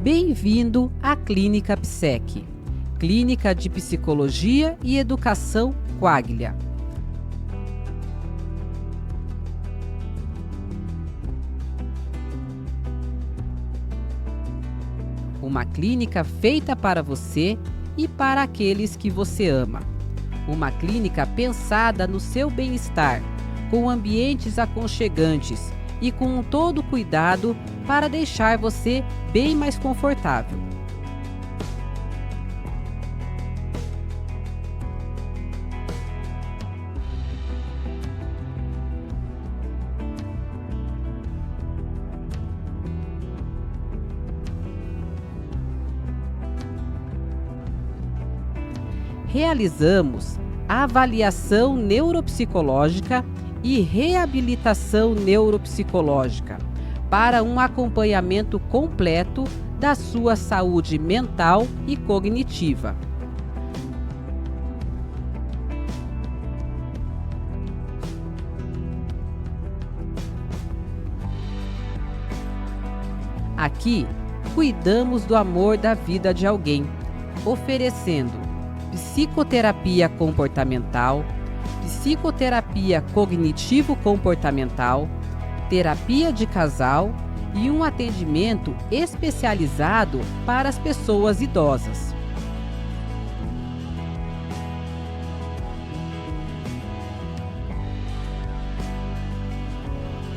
Bem-vindo à Clínica Psec, Clínica de Psicologia e Educação Quaglia. Uma clínica feita para você e para aqueles que você ama. Uma clínica pensada no seu bem-estar, com ambientes aconchegantes e com todo o cuidado para deixar você bem mais confortável. Realizamos avaliação neuropsicológica e reabilitação neuropsicológica para um acompanhamento completo da sua saúde mental e cognitiva. Aqui, cuidamos do amor da vida de alguém, oferecendo psicoterapia comportamental, psicoterapia cognitivo-comportamental, terapia de casal e um atendimento especializado para as pessoas idosas.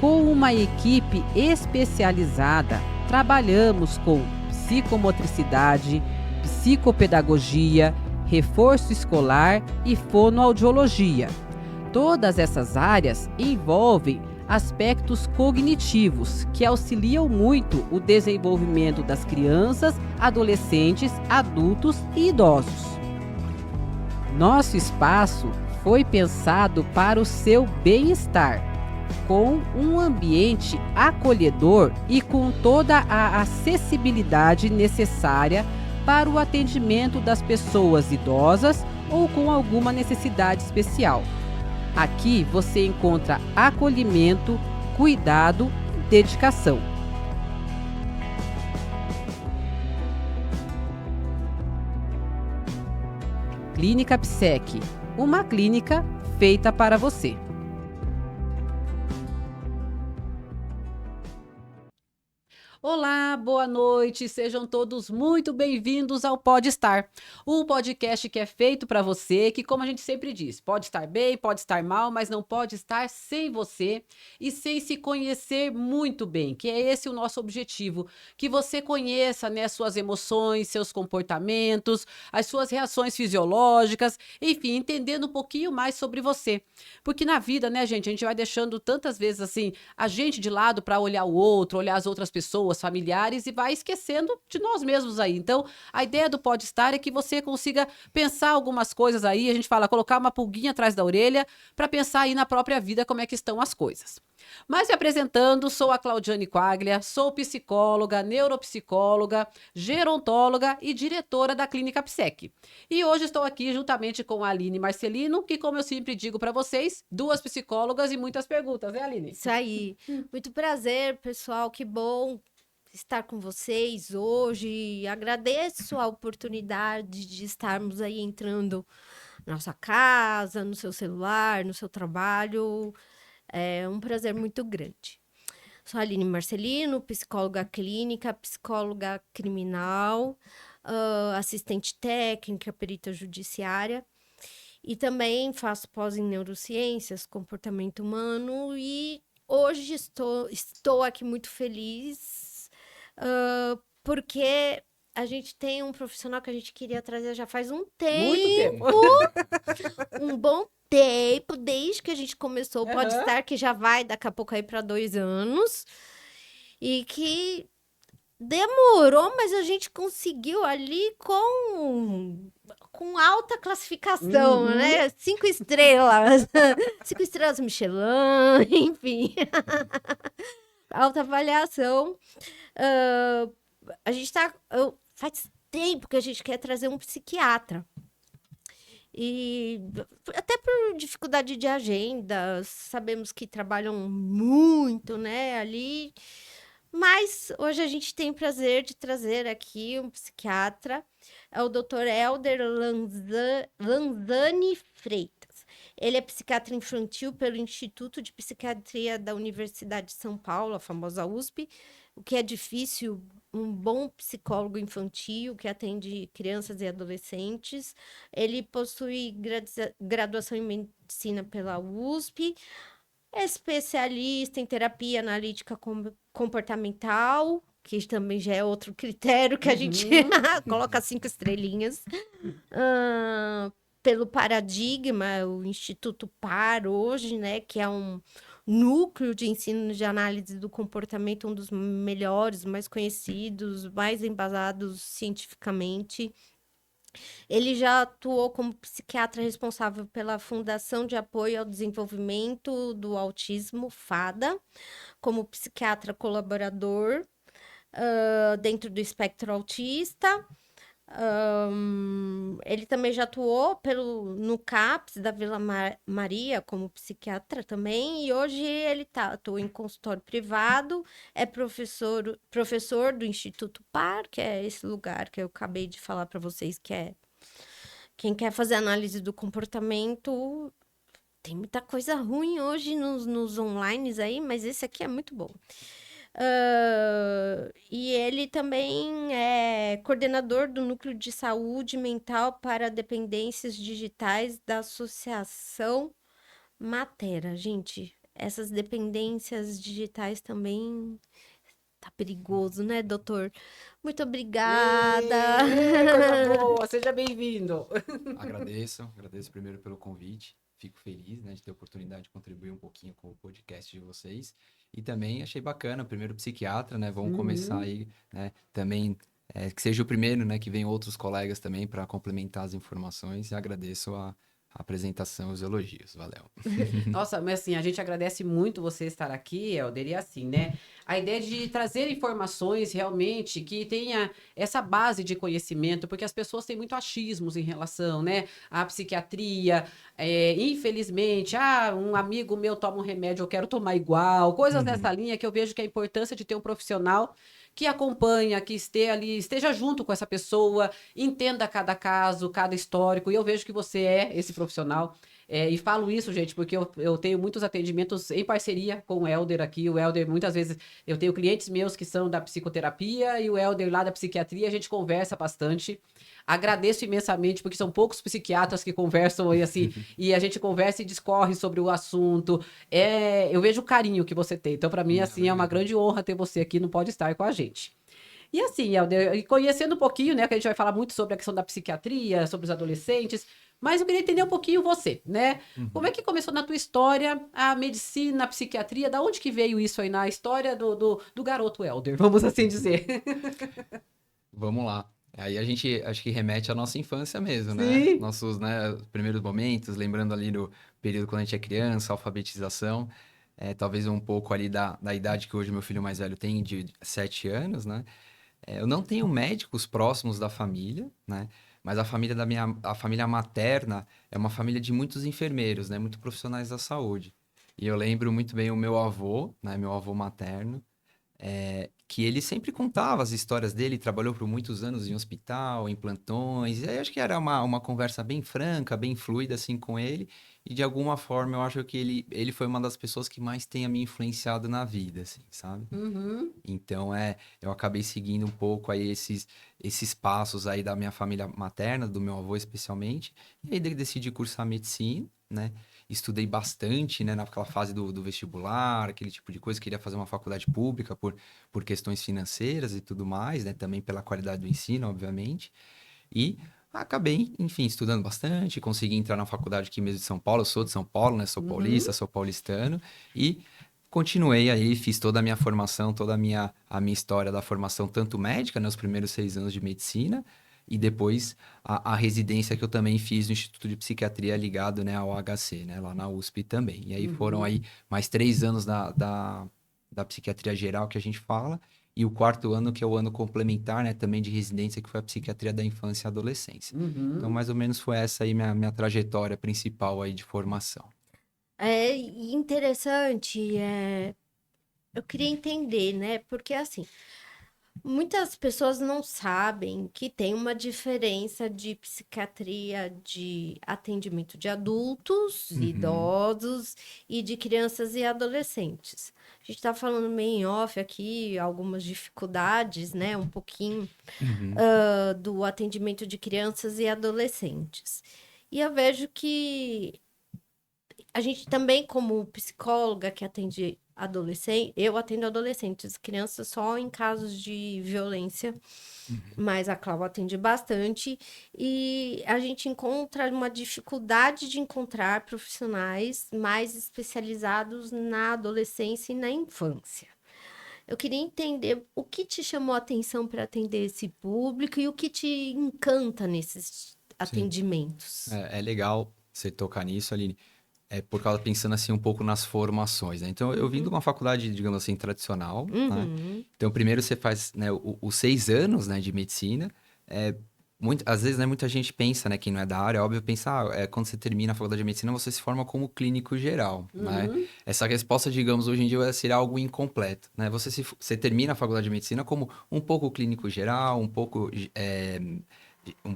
Com uma equipe especializada, trabalhamos com psicomotricidade, psicopedagogia, reforço escolar e fonoaudiologia. Todas essas áreas envolvem aspectos cognitivos que auxiliam muito o desenvolvimento das crianças, adolescentes, adultos e idosos. Nosso espaço foi pensado para o seu bem-estar, com um ambiente acolhedor e com toda a acessibilidade necessária para o atendimento das pessoas idosas ou com alguma necessidade especial. Aqui você encontra acolhimento, cuidado e dedicação. Clínica Psec, uma clínica feita para você. Olá, boa noite, sejam todos muito bem-vindos ao Pode Estar, um podcast que é feito para você, que como a gente sempre diz, pode estar bem, pode estar mal, mas não pode estar sem você e sem se conhecer muito bem, que é esse o nosso objetivo, que você conheça, né, suas emoções, seus comportamentos, as suas reações fisiológicas, enfim, entendendo um pouquinho mais sobre você, porque na vida, né, gente, a gente vai deixando tantas vezes assim, a gente de lado para olhar o outro, olhar as outras pessoas, familiares e vai esquecendo de nós mesmos aí. Então, a ideia do Pode Estar é que você consiga pensar algumas coisas aí, a gente fala, colocar uma pulguinha atrás da orelha para pensar aí na própria vida como é que estão as coisas. Mas me apresentando, sou a Claudiane Quaglia, sou psicóloga, neuropsicóloga, gerontóloga e diretora da Clínica Psec. E hoje estou aqui juntamente com a Aline Marcelino, que como eu sempre digo para vocês, duas psicólogas e muitas perguntas, né, Aline? Isso aí. Muito prazer, pessoal. Que bom estar com vocês hoje. Agradeço a oportunidade de estarmos aí entrando na nossa casa, no seu celular, no seu trabalho. É um prazer muito grande. Sou a Aline Marcelino, psicóloga clínica, psicóloga criminal, assistente técnica, perita judiciária. E também faço pós em neurociências, comportamento humano e hoje estou aqui muito feliz, porque a gente tem um profissional que a gente queria trazer já faz um Muito tempo. um bom tempo, desde que a gente começou o Pode Aham. Estar, que já vai daqui a pouco aí para 2 anos, e que demorou, mas a gente conseguiu ali com alta classificação, Uhum. né? 5 estrelas. 5 estrelas Michelin, enfim. Alta avaliação. Ah, a gente tá. Faz tempo que a gente quer trazer um psiquiatra. E até por dificuldade de agenda, sabemos que trabalham muito, né? Ali. Mas hoje a gente tem o prazer de trazer aqui um psiquiatra, é o Dr. Helder Lanzani Freitas. Ele é psiquiatra infantil pelo Instituto de Psiquiatria da Universidade de São Paulo, a famosa USP, o que é difícil, um bom psicólogo infantil que atende crianças e adolescentes. Ele possui graduação em medicina pela USP, é especialista em terapia analítica comportamental, que também já é outro critério que a gente Uhum. coloca 5 estrelinhas. Pelo Paradigma, o Instituto PAR hoje, né, que é um núcleo de ensino de análise do comportamento, um dos melhores, mais conhecidos, mais embasados cientificamente. Ele já atuou como psiquiatra responsável pela Fundação de Apoio ao Desenvolvimento do Autismo, FADA, como psiquiatra colaborador dentro do espectro autista. Ele também já atuou no CAPS da Vila Maria como psiquiatra também, e hoje ele atua em consultório privado, é professor do Instituto PAR, que é esse lugar que eu acabei de falar para vocês, que é quem quer fazer análise do comportamento. Tem muita coisa ruim hoje nos onlines aí, mas esse aqui é muito bom. E ele também é coordenador do Núcleo de Saúde Mental para Dependências Digitais da Associação Matera. Gente, essas dependências digitais também tá perigoso, né, doutor? Muito obrigada. Coisa boa, seja bem-vindo. Agradeço primeiro pelo convite. Fico feliz, né, de ter a oportunidade de contribuir um pouquinho com o podcast de vocês. E também achei bacana, o primeiro psiquiatra, né? Vamos começar aí, né? Também que seja o primeiro, né? Que venham outros colegas também para complementar as informações. E agradeço a apresentação e os elogios. Valeu. Nossa, mas assim, a gente agradece muito você estar aqui, Helder, e assim, né? A ideia de trazer informações realmente que tenha essa base de conhecimento, porque as pessoas têm muito achismos em relação, né, à psiquiatria. Infelizmente, um amigo meu toma um remédio, eu quero tomar igual, coisas nessa linha que eu vejo que a importância de ter um profissional que acompanha, que esteja ali, esteja junto com essa pessoa, entenda cada caso, cada histórico, e eu vejo que você é esse profissional. E falo isso, gente, porque eu tenho muitos atendimentos em parceria com o Helder aqui. O Helder, muitas vezes, eu tenho clientes meus que são da psicoterapia e o Helder lá da psiquiatria, a gente conversa bastante. Agradeço imensamente, porque são poucos psiquiatras que conversam e assim, e a gente conversa e discorre sobre o assunto. Eu vejo o carinho que você tem. Então, para mim, assim, é uma grande honra ter você aqui no Pode Estar com a gente. E assim, Helder, e conhecendo um pouquinho, né, que a gente vai falar muito sobre a questão da psiquiatria, sobre os adolescentes, mas eu queria entender um pouquinho você, né? Como é que começou na tua história a medicina, a psiquiatria? Da onde que veio isso aí na história do garoto Helder, vamos assim dizer? Vamos lá. Aí a gente acho que remete à nossa infância mesmo, né? Sim. Nossos, né, primeiros momentos, lembrando ali do período quando a gente é criança, alfabetização, talvez um pouco ali da idade que hoje meu filho mais velho tem, de 7 anos, né? Eu não tenho médicos próximos da família, né? Mas a família materna é uma família de muitos enfermeiros, né? Muito profissionais da saúde. E eu lembro muito bem o meu avô, né? Meu avô materno, que ele sempre contava as histórias dele, trabalhou por muitos anos em hospital, em plantões, e aí acho que era uma conversa bem franca, bem fluida assim com ele, e de alguma forma eu acho que ele foi uma das pessoas que mais tem a me influenciado na vida, assim, sabe? Uhum. Então, eu acabei seguindo um pouco aí esses passos aí da minha família materna, do meu avô especialmente, e aí decidi cursar medicina, né? Estudei bastante, né, naquela fase do vestibular, aquele tipo de coisa, queria fazer uma faculdade pública por questões financeiras e tudo mais, né? Também pela qualidade do ensino, obviamente. E acabei, enfim, estudando bastante, consegui entrar na faculdade aqui mesmo de São Paulo, eu sou de São Paulo, né? Sou Uhum. paulista, sou paulistano, e continuei aí, fiz toda a minha formação, toda a minha história da formação, tanto médica, né, os primeiros 6 anos de medicina, e depois a residência que eu também fiz no Instituto de Psiquiatria ligado, né, ao HC, né, lá na USP também. E aí foram Uhum. aí mais 3 anos da psiquiatria geral que a gente fala, e o quarto ano, que é o ano complementar, né, também de residência, que foi a psiquiatria da infância e adolescência. Então, Uhum. mais ou menos foi essa aí minha trajetória principal aí de formação. É interessante, eu queria entender, né? Porque assim, muitas pessoas não sabem que tem uma diferença de psiquiatria de atendimento de adultos, Uhum, idosos e de crianças e adolescentes. A gente está falando meio em off aqui, algumas dificuldades, né? Um pouquinho uhum, do atendimento de crianças e adolescentes. E eu vejo que a gente também, como psicóloga que atende adolescente, eu atendo adolescentes, crianças só em casos de violência, uhum. mas a Cláudia atende bastante, e a gente encontra uma dificuldade de encontrar profissionais mais especializados na adolescência e na infância. Eu queria entender o que te chamou a atenção para atender esse público e o que te encanta nesses Sim. atendimentos. É legal você tocar nisso, Aline. É por causa pensando assim um pouco nas formações, né? Então, eu vim de Uhum, uma faculdade, digamos assim, tradicional, né? uhum, Então, primeiro você faz, né, os 6 anos, né, de medicina. É, às vezes, né, muita gente pensa, né, quem não é da área, óbvio, pensa, quando você termina a faculdade de medicina, você se forma como clínico geral, né? Uhum. Essa resposta, digamos, hoje em dia vai ser algo incompleto, né? Você termina a faculdade de medicina como um pouco clínico geral, um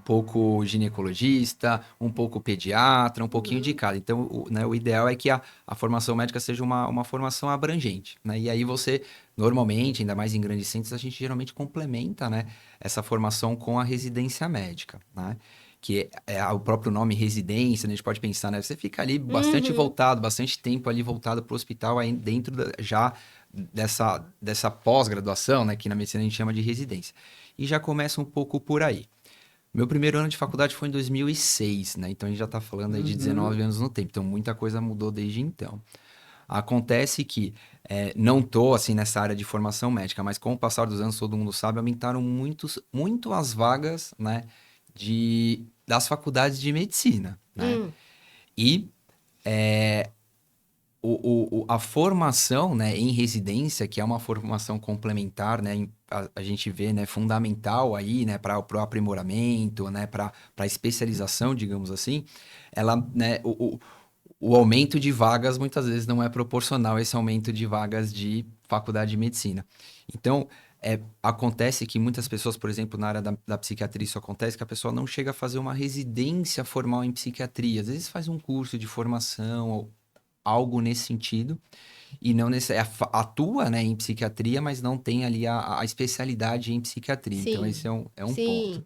pouco ginecologista, um pouco pediatra, um pouquinho de Uhum. cada. Então, né, o ideal é que a formação médica seja uma formação abrangente, né? E aí você, normalmente, ainda mais em grandes centros, a gente geralmente complementa, né, essa formação com a residência médica, né? Que é o próprio nome residência, né? A gente pode pensar, né? Você fica ali bastante uhum. voltado, bastante tempo ali voltado para o hospital, aí dentro já dessa pós-graduação, né? Que na medicina a gente chama de residência. E já começa um pouco por aí. Meu primeiro ano de faculdade foi em 2006, né? Então a gente já tá falando aí de Uhum. 19 anos no tempo. Então muita coisa mudou desde então. Acontece que não tô assim nessa área de formação médica, mas com o passar dos anos, todo mundo sabe, aumentaram muito as vagas, né, das faculdades de medicina, né? Hum, E a formação, né, em residência, que é uma formação complementar, né, a gente vê, né, fundamental aí, né, para o aprimoramento, né, para a especialização, digamos assim, ela, né, o aumento de vagas muitas vezes não é proporcional a esse aumento de vagas de faculdade de medicina. Então, acontece que muitas pessoas, por exemplo, na área da psiquiatria, isso acontece que a pessoa não chega a fazer uma residência formal em psiquiatria. Às vezes faz um curso de formação, algo nesse sentido, e não atua, né, em psiquiatria, mas não tem ali a especialidade em psiquiatria. Então, esse sim, é um ponto. sim,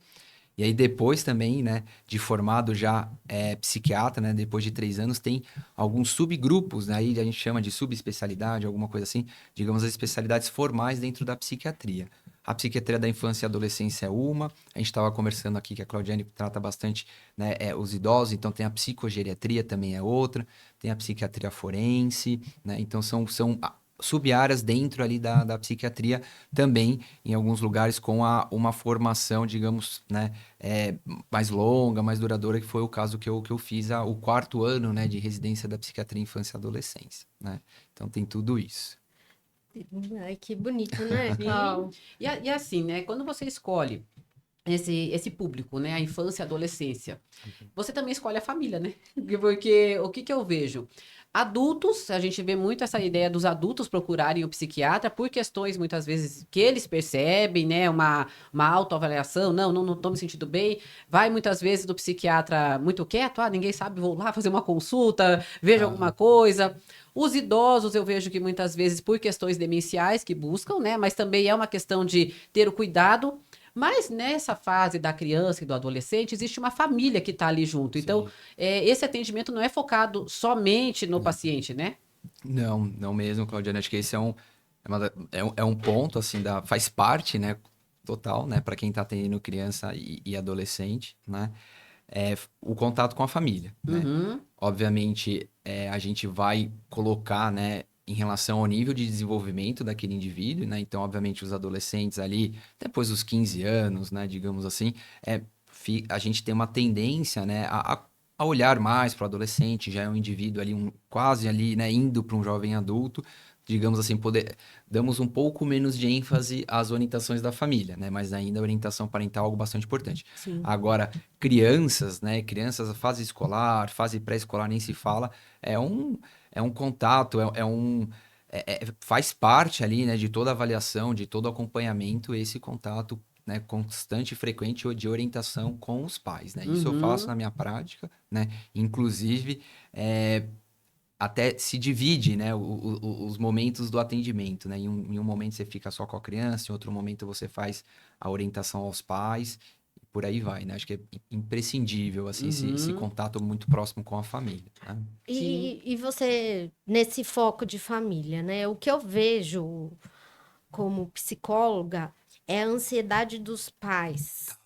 E aí, depois também, né, de formado já psiquiatra, né, depois de 3 anos, tem alguns subgrupos, né, aí a gente chama de subespecialidade, alguma coisa assim, digamos, as especialidades formais dentro da psiquiatria. A psiquiatria da infância e adolescência é uma, a gente estava conversando aqui que a Claudiane trata bastante, né, os idosos, então tem a psicogeriatria também é outra, tem a psiquiatria forense, né, então são sub-áreas dentro ali da psiquiatria também, em alguns lugares com uma formação, digamos, né, mais longa, mais duradoura, que foi o caso que eu fiz o 4º ano, né, de residência da psiquiatria infância e adolescência, né? Então tem tudo isso. ai, que bonito, né, Sim. Clau? E assim, né? Quando você escolhe esse público, né? A infância e a adolescência, você também escolhe a família, né? Porque o que que eu vejo? Adultos, a gente vê muito essa ideia dos adultos procurarem o psiquiatra por questões, muitas vezes, que eles percebem, né? Uma autoavaliação, não tô me sentindo bem. Vai muitas vezes do psiquiatra muito quieto, ninguém sabe, vou lá fazer uma consulta, vejo alguma Ah, coisa. Os idosos, eu vejo que muitas vezes por questões demenciais que buscam, né? Mas também é uma questão de ter o cuidado. Mas nessa fase da criança e do adolescente, existe uma família que está ali junto. Então, sim. esse atendimento não é focado somente no paciente, né? Não, não mesmo, Claudiane. Acho que esse é um ponto, assim, faz parte, né, total, né, para quem está atendendo criança e adolescente, né, o contato com a família, né. Uhum, Obviamente, a gente vai colocar, né, em relação ao nível de desenvolvimento daquele indivíduo, né? Então, obviamente, os adolescentes ali, depois dos 15 anos, né, digamos assim, a gente tem uma tendência, né, a olhar mais para o adolescente, já é um indivíduo ali, quase ali, né, indo para um jovem adulto, digamos assim, damos um pouco menos de ênfase às orientações da família, né? Mas ainda a orientação parental é algo bastante importante. Sim. Agora, crianças, né? Crianças, fase escolar, fase pré-escolar, nem se fala. É um contato, faz parte ali, né, de toda avaliação, de todo acompanhamento, esse contato, né, constante e frequente de orientação com os pais, né? Isso eu faço Uhum. na minha prática, né? Inclusive, até se divide, né, os momentos do atendimento, né? Em um momento você fica só com a criança, em outro momento você faz a orientação aos pais, e por aí vai, né? Acho que é imprescindível, assim, esse Uhum. contato muito próximo com a família, né? Sim. E você, nesse foco de família, né? O que eu vejo como psicóloga é a ansiedade dos pais,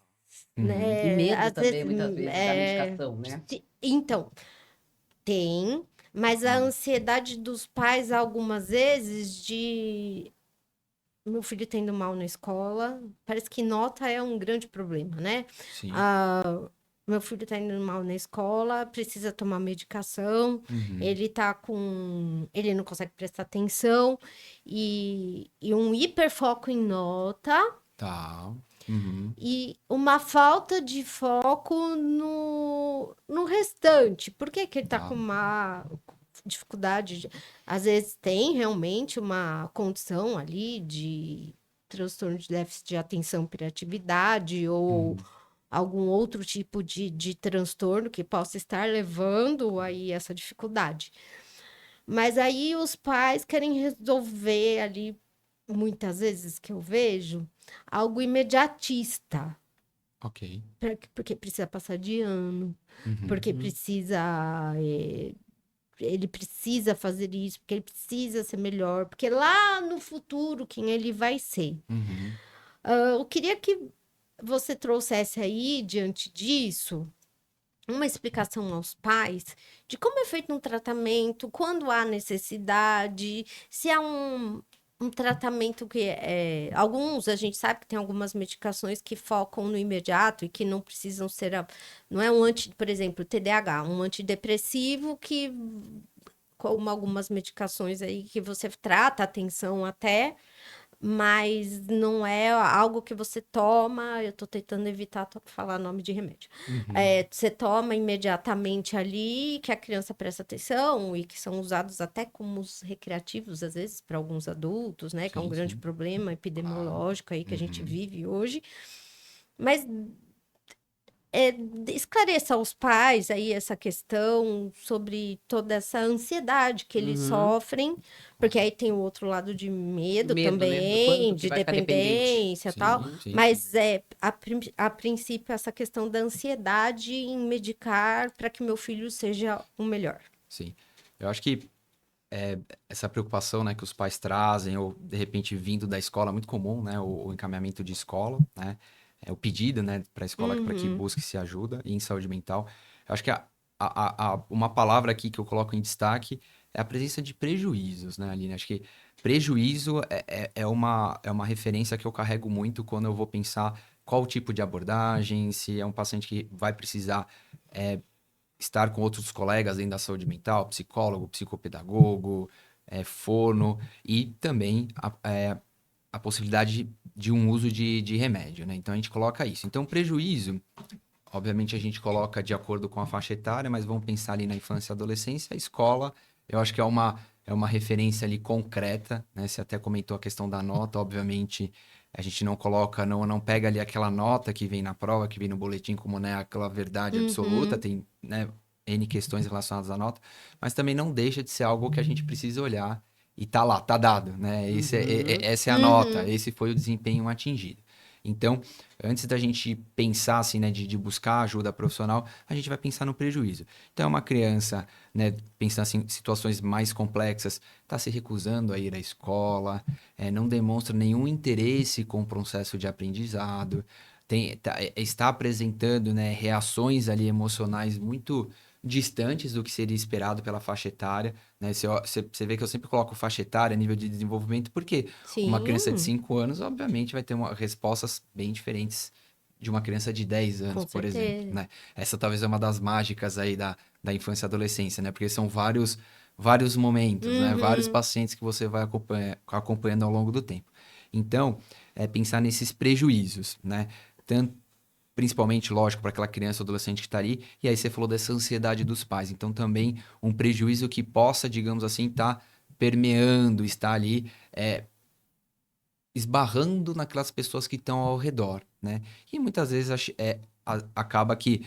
Uhum. E né? medo Às também, vezes, muitas vezes, da medicação, né? então, tem, mas a Hum, ansiedade dos pais, algumas vezes, de meu filho tá indo mal na escola, parece que nota é um grande problema, né? sim. Ah, meu filho tá indo mal na escola, precisa tomar medicação, Uhum. ele tá com. Ele não consegue prestar atenção, e um hiperfoco em nota, Tá. Uhum. e uma falta de foco no restante. Por que que ele tá com Tá. uma dificuldade? Às vezes tem realmente uma condição ali de transtorno de déficit de atenção e hiperatividade ou Uhum. algum outro tipo de transtorno que possa estar levando aí essa dificuldade. Mas aí os pais querem resolver ali, muitas vezes que eu vejo, algo imediatista. Ok. Porque precisa passar de ano, Uhum. porque Uhum. precisa. Ele precisa fazer isso, porque ele precisa ser melhor, porque lá no futuro, quem ele vai ser. Uhum. Eu queria que você trouxesse aí, diante disso, uma explicação aos pais de como é feito um tratamento, quando há necessidade, se há um tratamento que é. Alguns a gente sabe que tem algumas medicações que focam no imediato e que não precisam ser. Não é um por exemplo, TDAH, um antidepressivo que, como algumas medicações aí que você trata a atenção até, mas não é algo que você toma. Eu tô tentando evitar falar nome de remédio. Uhum. É, você toma imediatamente ali, que a criança presta atenção e que são usados até como os recreativos, às vezes, para alguns adultos, né? Que é um Sim, grande sim. problema Claro. epidemiológico aí que a gente Uhum. vive hoje. Mas esclareça aos pais aí essa questão sobre toda essa ansiedade que eles Uhum. sofrem, porque aí tem o outro lado de medo Medo, né? Do também, quanto que de vai ficar dependente. dependência e tal, Sim, sim, sim. mas a princípio essa questão da ansiedade em medicar para que meu filho seja o melhor. Sim. Eu acho que essa preocupação, né, que os pais trazem, ou de repente vindo da escola, é muito comum, né, o encaminhamento de escola, né, o pedido, né, para a escola para que Uhum, busque se ajuda em saúde mental. Eu acho que uma palavra aqui que eu coloco em destaque é a presença de prejuízos, né, Aline? Acho que prejuízo é uma referência que eu carrego muito quando eu vou pensar qual tipo de abordagem, se é um paciente que vai precisar estar com outros colegas dentro da saúde mental, psicólogo, psicopedagogo, fono, e também a possibilidade de um uso de remédio, né? Então a gente coloca isso. Então, prejuízo, obviamente a gente coloca de acordo com a faixa etária, mas vamos pensar ali na infância e adolescência, a escola, eu acho que é uma referência ali concreta, né? Você até comentou a questão da nota, obviamente a gente não coloca, não pega ali aquela nota que vem na prova, que vem no boletim como, né, aquela verdade absoluta, uhum, tem, né, N questões relacionadas à nota, mas também não deixa de ser algo que a gente precisa olhar e tá lá, tá dado, né? Uhum. Essa é a nota, uhum, esse foi o desempenho atingido. Então, antes da gente pensar assim, né, de buscar ajuda profissional, a gente vai pensar no prejuízo. Então, é uma criança, né, pensando assim, em situações mais complexas, está se recusando a ir à escola, não demonstra nenhum interesse com o processo de aprendizado, está apresentando, né, reações ali emocionais muito distantes do que seria esperado pela faixa etária, né? Você vê que eu sempre coloco faixa etária, nível de desenvolvimento, porque uma criança de sim, 5 anos, obviamente, vai ter respostas bem diferentes de uma criança de 10 anos, com por exemplo, certeza. né? Essa talvez é uma das mágicas aí da infância e adolescência, né? Porque são vários momentos, né? Vários Uhum, pacientes que você vai acompanhando ao longo do tempo. Então, pensar nesses prejuízos, né? Tanto, principalmente, lógico, para aquela criança ou adolescente que está ali. E aí você falou dessa ansiedade dos pais. Então, também um prejuízo que possa, digamos assim, estar permeando, está ali esbarrando naquelas pessoas que estão ao redor, né? E muitas vezes acaba que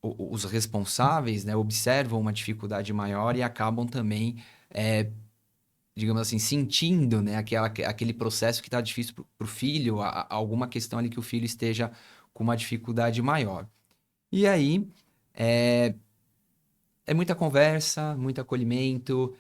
os responsáveis, né, observam uma dificuldade maior e acabam também, digamos assim, sentindo, né, aquele processo que está difícil para o filho, alguma questão ali que o filho esteja com uma dificuldade maior. E aí, é muita conversa, muito acolhimento,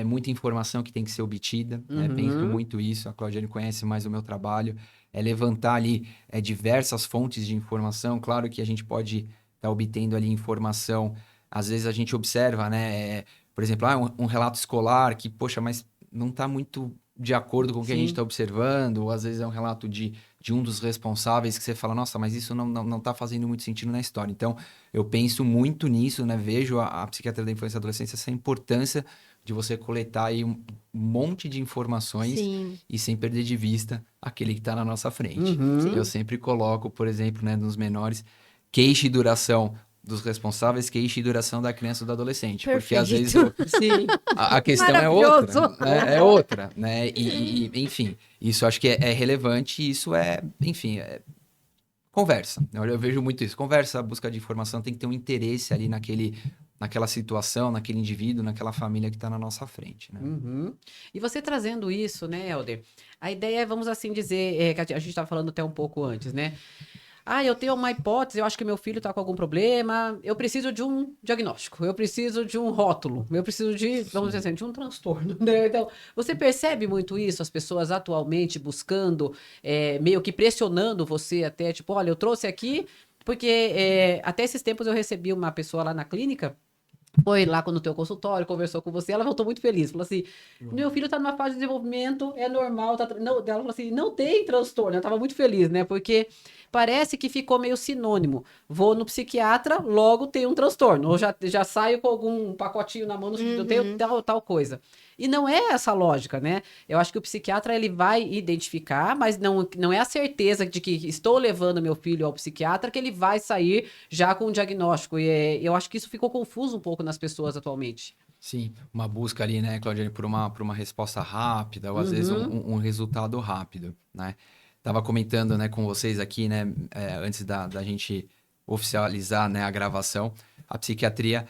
muita informação que tem que ser obtida, né? Penso muito isso, a Claudiane conhece mais o meu trabalho, levantar ali diversas fontes de informação. Claro que a gente pode estar obtendo ali informação, às vezes a gente observa, né? Por exemplo, um relato escolar que, poxa, mas não está muito de acordo com o que a gente Sim. está observando, ou às vezes é um relato de um dos responsáveis que você fala, nossa, mas isso não está fazendo muito sentido na história. Então, eu penso muito nisso, né? Vejo a psiquiatria da infância e adolescência, essa importância de você coletar aí um monte de informações Sim, e sem perder de vista aquele que está na nossa frente. Uhum. Eu sempre coloco, por exemplo, né, nos menores, queixa e duração dos responsáveis, queixa e duração da criança ou do adolescente. Porque às vezes perfeito. Sim. a questão é outra, Maravilhoso. né? É outra, né? Enfim, isso acho que é relevante e isso enfim, conversa. Eu vejo muito isso. Conversa, busca de informação, tem que ter um interesse ali naquela situação, naquele indivíduo, naquela família que está na nossa frente, né? Uhum. E você trazendo isso, né, Helder? A ideia é, vamos assim dizer, que a gente estava falando até um pouco antes, né? Ah, eu tenho uma hipótese, eu acho que meu filho está com algum problema, eu preciso de um diagnóstico, eu preciso de um rótulo, eu preciso de, vamos dizer assim, de um transtorno, né? Então, você percebe muito isso, as pessoas atualmente buscando, meio que pressionando você até, tipo, olha, eu trouxe aqui, porque até esses tempos eu recebi uma pessoa lá na clínica, foi lá no teu consultório, conversou com você, ela voltou muito feliz. Falou assim: meu filho tá numa fase de desenvolvimento, é normal. Não, ela falou assim: não tem transtorno. Ela tava muito feliz, né? Porque parece que ficou meio sinônimo. Vou no psiquiatra, logo tem um transtorno. Ou já saio com algum pacotinho na mão, eu tenho Uhum. tal coisa. E não é essa lógica, né? Eu acho que o psiquiatra ele vai identificar, mas não é a certeza de que estou levando meu filho ao psiquiatra que ele vai sair já com um diagnóstico. Eu acho que isso ficou confuso um pouco nas pessoas atualmente. Sim, uma busca ali, né, Claudiane, por uma resposta rápida, ou às vezes Uhum. um resultado rápido, né? Tava comentando, né, com vocês aqui, né, antes da gente oficializar, né, a gravação, a psiquiatria,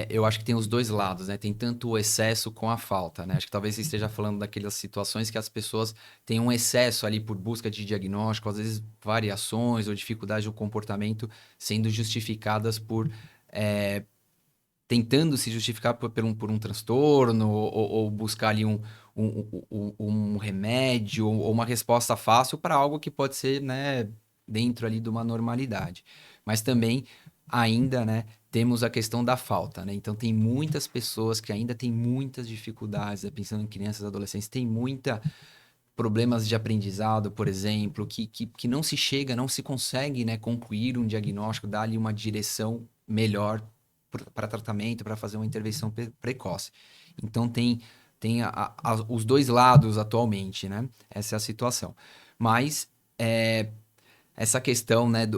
eu acho que tem os dois lados, né? Tem tanto o excesso com a falta, né? Acho que talvez você esteja falando daquelas situações que as pessoas têm um excesso ali por busca de diagnóstico, às vezes variações ou dificuldades do comportamento sendo justificadas por tentando se justificar por um transtorno ou buscar ali um remédio ou uma resposta fácil para algo que pode ser, né, dentro ali de uma normalidade. Mas também ainda, né, temos a questão da falta, né? Então tem muitas pessoas que ainda têm muitas dificuldades, né, pensando em crianças e adolescentes, tem muita problemas de aprendizado, por exemplo, que não se chega, não se consegue, né, concluir um diagnóstico, dar ali uma direção melhor para tratamento, para fazer uma intervenção precoce. Então, tem os dois lados atualmente, né? Essa é a situação. Mas, essa questão, né,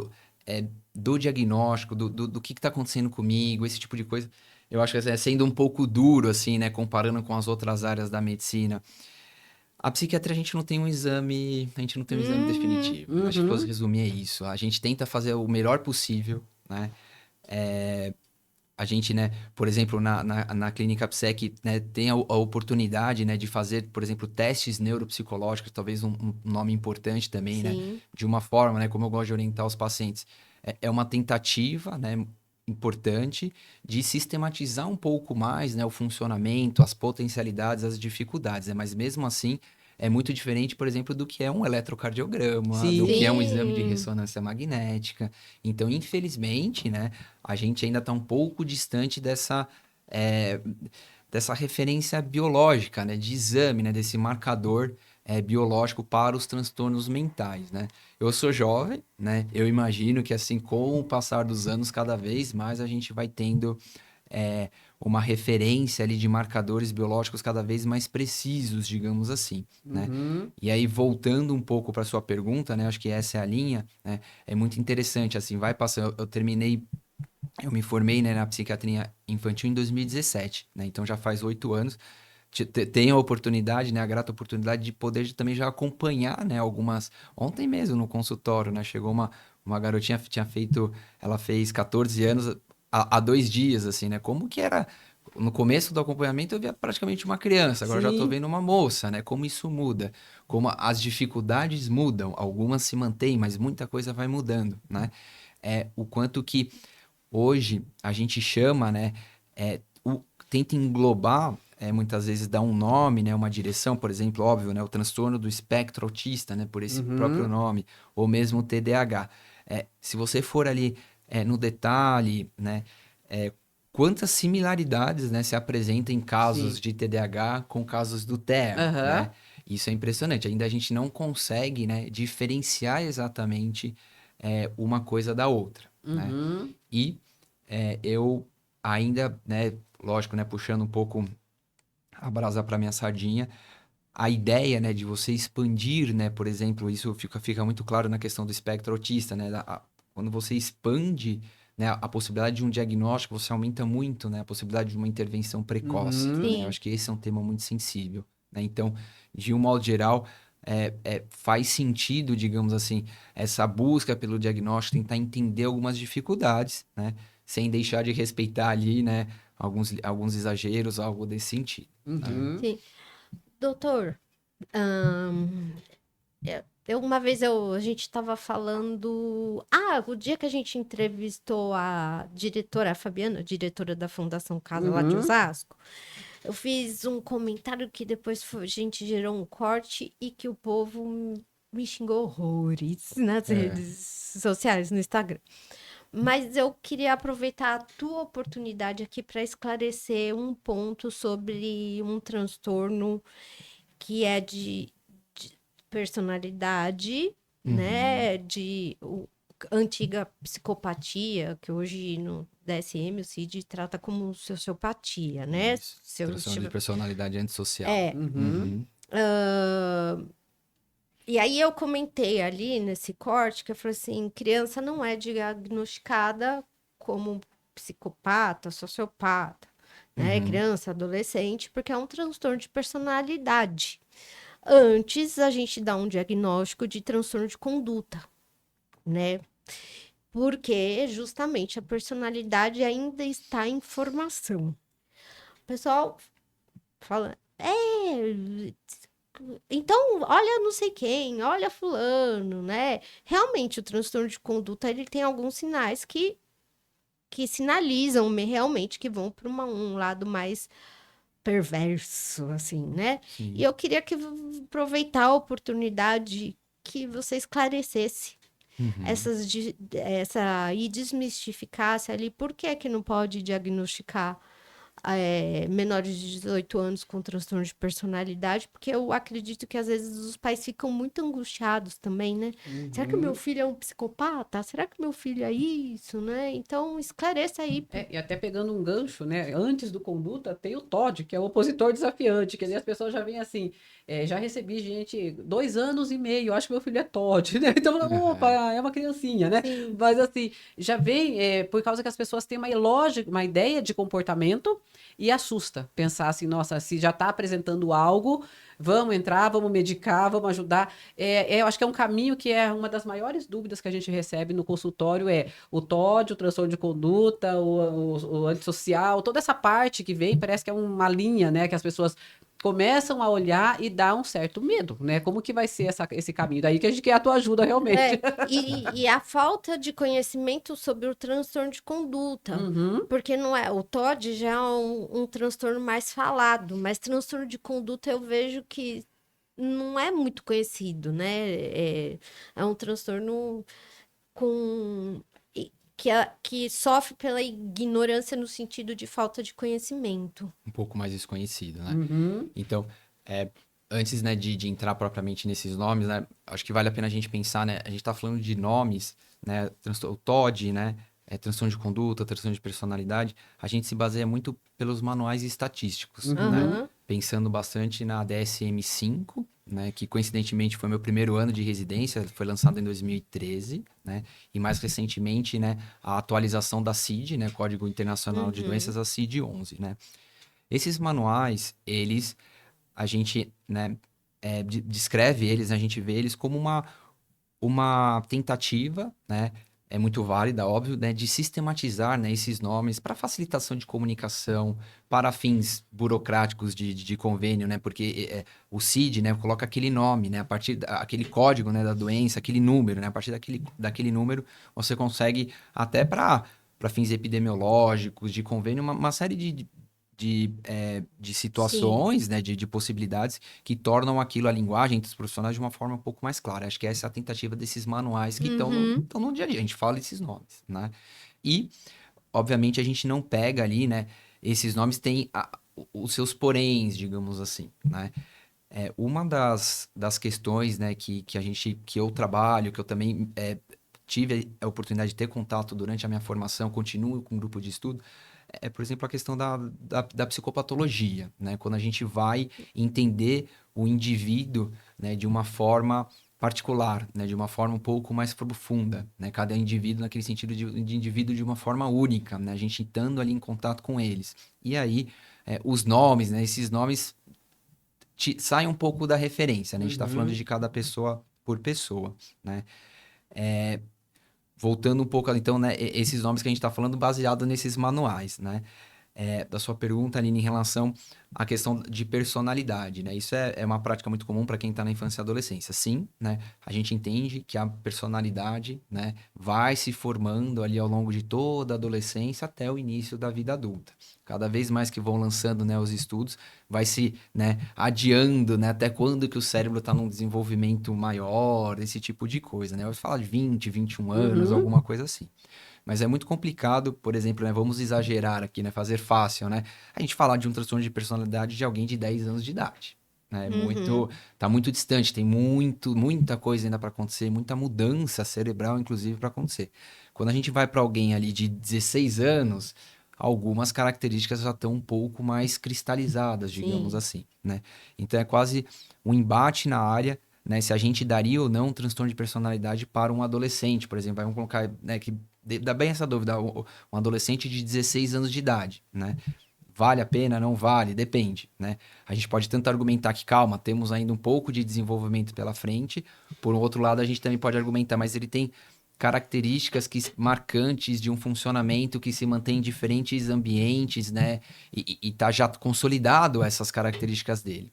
do diagnóstico, do que está acontecendo comigo, esse tipo de coisa, eu acho que sendo um pouco duro, assim, né, comparando com as outras áreas da medicina. A psiquiatria, a gente não tem um exame, a gente não tem um exame Uhum. definitivo. Acho que fosse Uhum. resumir é isso. A gente tenta fazer o melhor possível, né? A gente, né, por exemplo, na clínica PSEC, né, tem a oportunidade, né, de fazer, por exemplo, testes neuropsicológicos, talvez um nome importante também, né, Sim. de uma forma, né, como eu gosto de orientar os pacientes. É uma tentativa, né, importante de sistematizar um pouco mais, né, o funcionamento, as potencialidades, as dificuldades, né, mas mesmo assim é muito diferente, por exemplo, do que é um eletrocardiograma, do que é um Sim. exame de Sim. ressonância magnética. Então, infelizmente, né, a gente ainda está um pouco distante é, dessa referência biológica, né, de exame, né, desse marcador biológico para os transtornos mentais, né? Eu sou jovem, né? Eu imagino que assim, com o passar dos anos, cada vez mais a gente vai tendo é, uma referência ali de marcadores biológicos cada vez mais precisos, digamos assim, né? Uhum. E aí, voltando um pouco para sua pergunta, né? Acho que essa é a linha, né? É muito interessante, assim, vai passando. Eu me formei, né, na psiquiatria infantil em 2017, né? Então já faz 8 anos. tenho a oportunidade, né, a grata oportunidade de poder também já acompanhar, né, algumas... Ontem mesmo no consultório, né, chegou uma garotinha, ela fez 14 anos há 2 dias, assim, né, como que era... No começo do acompanhamento eu via praticamente uma criança, agora eu já tô Sim. vendo uma moça, né, como isso muda, como as dificuldades mudam, algumas se mantêm, mas muita coisa vai mudando, né, o quanto que hoje a gente chama, né, tenta englobar, muitas vezes dar um nome, né, uma direção, por exemplo, óbvio, né, o transtorno do espectro autista, né, por esse próprio Uhum. nome, ou mesmo o TDAH. Se você for ali no detalhe, né, quantas similaridades, né, se apresentam em casos Sim. de TDAH com casos do TEA, Aham. né? Isso é impressionante. Ainda a gente não consegue, né, diferenciar exatamente uma coisa da outra, né? Uhum. E eu ainda, né, lógico, né, puxando um pouco a brasa para minha sardinha, a ideia, né, de você expandir, né, por exemplo, isso fica muito claro na questão do espectro autista, né, quando você expande, né, a possibilidade de um diagnóstico, você aumenta muito, né, a possibilidade de uma intervenção precoce, Uhum. né, eu Sim. acho que esse é um tema muito sensível, né, então, de um modo geral, faz sentido, digamos assim, essa busca pelo diagnóstico, tentar entender algumas dificuldades, né, sem deixar de respeitar ali, né, alguns exageros, algo desse sentido, né. Uhum. Sim. Doutor, uma vez a gente estava falando. Ah, o dia que a gente entrevistou a diretora, a Fabiana, diretora da Fundação Casa lá de Uhum. Osasco, eu fiz um comentário que depois a gente gerou um corte e que o povo me xingou horrores nas É. redes sociais, no Instagram. Mas eu queria aproveitar a tua oportunidade aqui para esclarecer um ponto sobre um transtorno que é de personalidade, Uhum. né? Antiga psicopatia, que hoje no DSM o CID trata como sociopatia, né? Isso. Se eu Transtorno de estiver... personalidade antissocial. É. Uhum. Uhum. E aí eu comentei ali nesse corte que eu falei assim, criança não é diagnosticada como psicopata, sociopata, né? Uhum. Criança, adolescente, porque é um transtorno de personalidade. Antes a gente dá um diagnóstico de transtorno de conduta, né? Porque justamente a personalidade ainda está em formação. O pessoal fala, então, olha não sei quem, olha fulano, né? Realmente, o transtorno de conduta, ele tem alguns sinais que sinalizam realmente que vão para um lado mais perverso, assim, né? E Sim. eu queria aproveitar a oportunidade que você esclarecesse Uhum. e desmistificasse ali por que que não pode diagnosticar menores de 18 anos com transtorno de personalidade, porque eu acredito que às vezes os pais ficam muito angustiados também, né? Será que o meu Uhum. filho é um psicopata? Será que o meu filho é isso, né? Então esclareça aí. E até pegando um gancho, né? Antes do conduta, tem o TOD, que é o opositor desafiante, que ali as pessoas já vêm assim. Já recebi gente 2 anos e meio, acho que meu filho é TOD, né? Então, opa, Aham. é uma criancinha, né? Sim, Mas assim, já vem por causa que as pessoas têm uma lógica, uma ideia de comportamento e assusta. Pensar assim, nossa, se já está apresentando algo, vamos entrar, vamos medicar, vamos ajudar. Eu acho que é um caminho que é uma das maiores dúvidas que a gente recebe no consultório, o TOD, o transtorno de conduta, o antissocial, toda essa parte que vem, parece que é uma linha, né, que as pessoas começam a olhar e dá um certo medo, né? Como que vai ser esse caminho? Daí que a gente quer a tua ajuda realmente. e a falta de conhecimento sobre o transtorno de conduta, Uhum. porque não é, o TOD já é um transtorno mais falado, mas transtorno de conduta eu vejo que não é muito conhecido, né? É um transtorno que sofre pela ignorância no sentido de falta de conhecimento. Um pouco mais desconhecido, né? Uhum. Então, antes, né, de entrar propriamente nesses nomes, né, acho que vale a pena a gente pensar, né, a gente tá falando de nomes, né, o TOD, né, transtorno de conduta, transtorno de personalidade, a gente se baseia muito pelos manuais estatísticos, né, Uhum. Aham. pensando bastante na DSM-5, né, que coincidentemente foi meu primeiro ano de residência, foi lançado em 2013, né, e mais recentemente, né, a atualização da CID, né, Código Internacional de Uhum. Doenças, a CID-11, né. Esses manuais, a gente, né, descreve eles, a gente vê eles como uma tentativa, né, é muito válida, óbvio, né, de sistematizar, né, esses nomes para facilitação de comunicação, para fins burocráticos de convênio, né, porque o CID, né, coloca aquele nome, né, a partir aquele código, né, da doença, aquele número, né, a partir daquele número você consegue até para fins epidemiológicos, de convênio, uma série de Sim. situações, né, de possibilidades que tornam aquilo, a linguagem entre os profissionais de uma forma um pouco mais clara. Acho que essa é a tentativa desses manuais que estão Uhum. tão no dia a dia. A gente fala esses nomes, né? E, obviamente, a gente não pega ali, né? Esses nomes têm os seus poréns, digamos assim, né? Uma das questões, né, que eu trabalho, que eu também tive a oportunidade de ter contato durante a minha formação, continuo com um grupo de estudo, por exemplo, a questão da psicopatologia, né? Quando a gente vai entender o indivíduo, né, de uma forma particular, né, de uma forma um pouco mais profunda, né? Cada indivíduo naquele sentido de indivíduo de uma forma única, né? A gente estando ali em contato com eles. E aí, os nomes, né? Esses nomes saem um pouco da referência, né? A gente está falando Uhum. de cada pessoa por pessoa, né? Voltando um pouco, então, né? Esses nomes que a gente está falando baseado nesses manuais, né? Da sua pergunta, Aline, em relação à questão de personalidade, né? Isso é uma prática muito comum para quem está na infância e adolescência. Sim, né? A gente entende que a personalidade, né, vai se formando ali ao longo de toda a adolescência até o início da vida adulta. Cada vez mais que vão lançando, né, os estudos, vai se, né, adiando, né, até quando que o cérebro está num desenvolvimento maior, esse tipo de coisa, né? Vai falar de 20, 21 anos, Uhum. alguma coisa assim. Mas é muito complicado, por exemplo, né, vamos exagerar aqui, né, fazer fácil, né? A gente falar de um transtorno de personalidade de alguém de 10 anos de idade. Né? Uhum. Tá muito distante, tem muita coisa ainda para acontecer, muita mudança cerebral, inclusive, para acontecer. Quando a gente vai para alguém ali de 16 anos, algumas características já estão um pouco mais cristalizadas, digamos Sim. assim, né? Então é quase um embate na área, né? Se a gente daria ou não um transtorno de personalidade para um adolescente, por exemplo, vamos colocar, né, que dá bem essa dúvida, um adolescente de 16 anos de idade, né? Vale a pena, não vale? Depende, né? A gente pode tanto argumentar que, calma, temos ainda um pouco de desenvolvimento pela frente. Por um outro lado, a gente também pode argumentar, mas ele tem características marcantes de um funcionamento que se mantém em diferentes ambientes, né? E tá já consolidado essas características dele.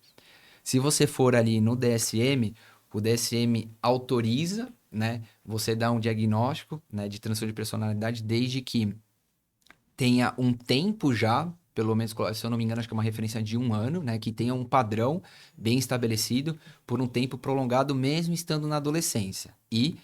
Se você for ali no DSM, o DSM autoriza, né, você dar um diagnóstico, né, de transtorno de personalidade desde que tenha um tempo já, pelo menos, se eu não me engano, acho que é uma referência de 1 ano, né, que tenha um padrão bem estabelecido por um tempo prolongado, mesmo estando na adolescência. E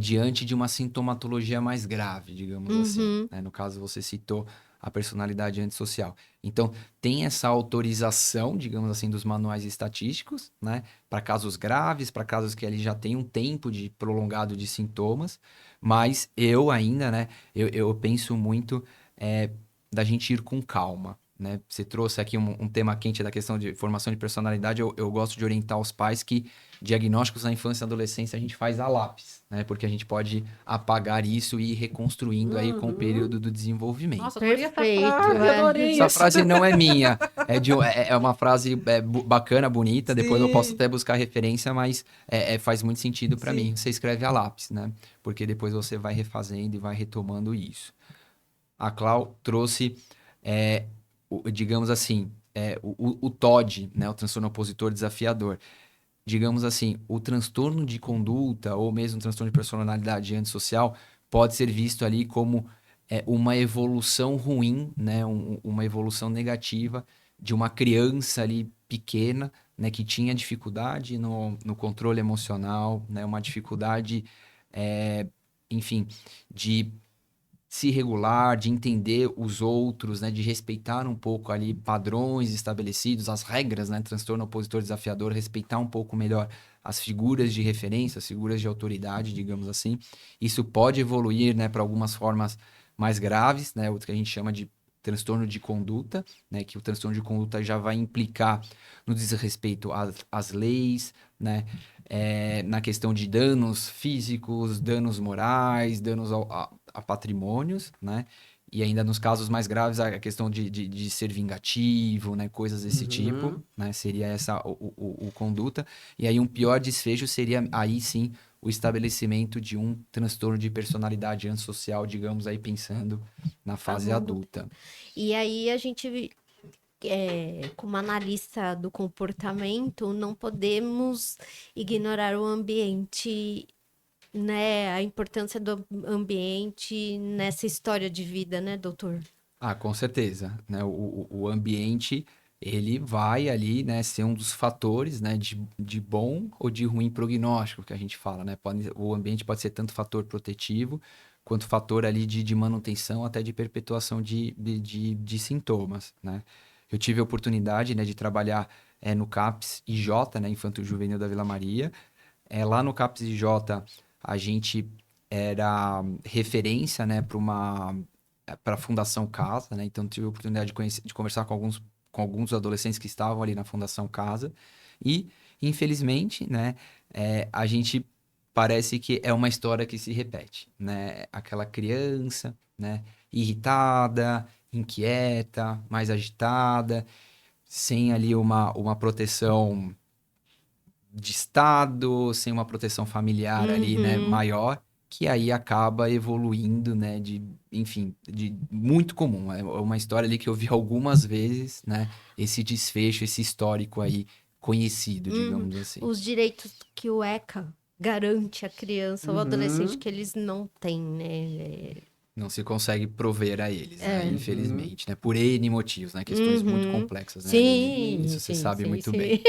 diante de uma sintomatologia mais grave, digamos assim, Uhum. né? No caso, você citou a personalidade antissocial. Então, tem essa autorização, digamos assim, dos manuais estatísticos, né? Para casos graves, para casos que ele já tem um tempo de prolongado de sintomas, mas eu ainda, né? Eu penso muito é, da gente ir com calma. Né? Você trouxe aqui um tema quente da questão de formação de personalidade. Eu gosto de orientar os pais que diagnósticos na infância e adolescência a gente faz a lápis, né? Porque a gente pode apagar isso e ir reconstruindo aí com o Uhum. período do desenvolvimento. Nossa, adorei essa Perfeito, frase, é. adorei Essa isso. frase não é minha, é uma frase bacana, bonita. Depois eu posso Sim, até buscar referência, mas faz muito sentido para sim. mim. Você escreve a lápis, né? Porque depois você vai refazendo e vai retomando isso. A Clau trouxe, digamos assim, o TOD, né? O transtorno opositor desafiador. Digamos assim, o transtorno de conduta ou mesmo o transtorno de personalidade antissocial pode ser visto ali como uma evolução ruim, né? Uma evolução negativa de uma criança ali pequena, né? Que tinha dificuldade no controle emocional, né? Uma dificuldade, enfim, de se regular, de entender os outros, né, de respeitar um pouco ali padrões estabelecidos, as regras, né, transtorno opositor desafiador, respeitar um pouco melhor as figuras de referência, as figuras de autoridade, digamos assim. Isso pode evoluir, né, para algumas formas mais graves, né, o que a gente chama de transtorno de conduta, né, que o transtorno de conduta já vai implicar no desrespeito às leis, né, na questão de danos físicos, danos morais, danos a patrimônios, né? E ainda nos casos mais graves, a questão de ser vingativo, né? Coisas desse tipo, né? Seria essa o conduta. E aí um pior desfecho seria, aí sim, o estabelecimento de um transtorno de personalidade antissocial, digamos aí, pensando na fase adulta. E aí a gente, como analista do comportamento, não podemos ignorar o ambiente, né? A importância do ambiente nessa história de vida, né, doutor? Ah, com certeza, né? O ambiente, ele vai ali, né, ser um dos fatores, né, de bom ou de ruim prognóstico que a gente fala, né? O ambiente pode ser tanto fator protetivo, quanto fator ali de manutenção, até de perpetuação de sintomas, né? Eu tive a oportunidade, né, de trabalhar no CAPS IJ, né, Infanto Juvenil da Vila Maria. Lá no CAPS IJ, a gente era referência, né, para a Fundação Casa, né? Então tive a oportunidade de conversar com alguns adolescentes que estavam ali na Fundação Casa e, infelizmente, né, a gente parece que é uma história que se repete, né? Aquela criança, né, irritada, inquieta, mais agitada, sem ali uma proteção de Estado, sem uma proteção familiar ali, né, Uhum. maior, que aí acaba evoluindo, né, enfim, de muito comum. É uma história ali que eu vi algumas vezes, né, esse desfecho, esse histórico aí conhecido, Uhum. digamos assim. Os direitos que o ECA garante à criança ou adolescente Uhum. que eles não têm, né? Não se consegue prover a eles, né, Uhum. infelizmente, né, por N motivos, né, questões muito Uhum. complexas, né, Aline? Sim, Isso você sim, sabe sim, muito sim. bem.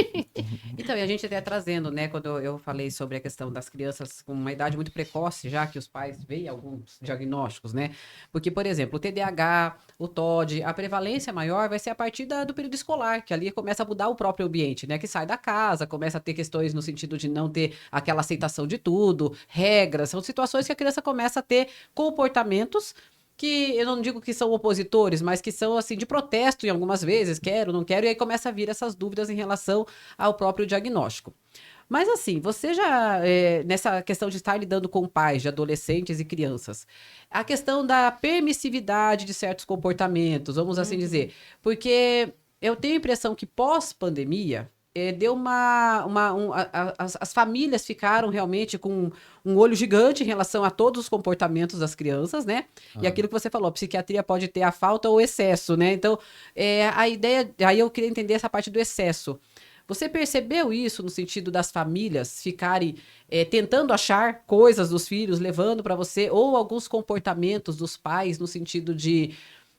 Então, e a gente até trazendo, né, quando eu falei sobre a questão das crianças com uma idade muito precoce, já que os pais veem alguns diagnósticos, né? Porque, por exemplo, o TDAH, o TOD, a prevalência maior vai ser a partir do período escolar, que ali começa a mudar o próprio ambiente, né? Que sai da casa, começa a ter questões no sentido de não ter aquela aceitação de tudo, regras, são situações que a criança começa a ter comportamentos que eu não digo que são opositores, mas que são assim de protesto em algumas vezes, quero, não quero, e aí começa a vir essas dúvidas em relação ao próprio diagnóstico. Mas assim, você já, nessa questão de estar lidando com pais de adolescentes e crianças, a questão da permissividade de certos comportamentos, vamos assim dizer, porque eu tenho a impressão que pós-pandemia, deu as famílias ficaram realmente com um olho gigante em relação a todos os comportamentos das crianças, né? E Ah. aquilo que você falou, a psiquiatria pode ter a falta ou o excesso, né? Então, a ideia, aí eu queria entender essa parte do excesso. Você percebeu isso no sentido das famílias ficarem tentando achar coisas dos filhos, levando para você, ou alguns comportamentos dos pais no sentido de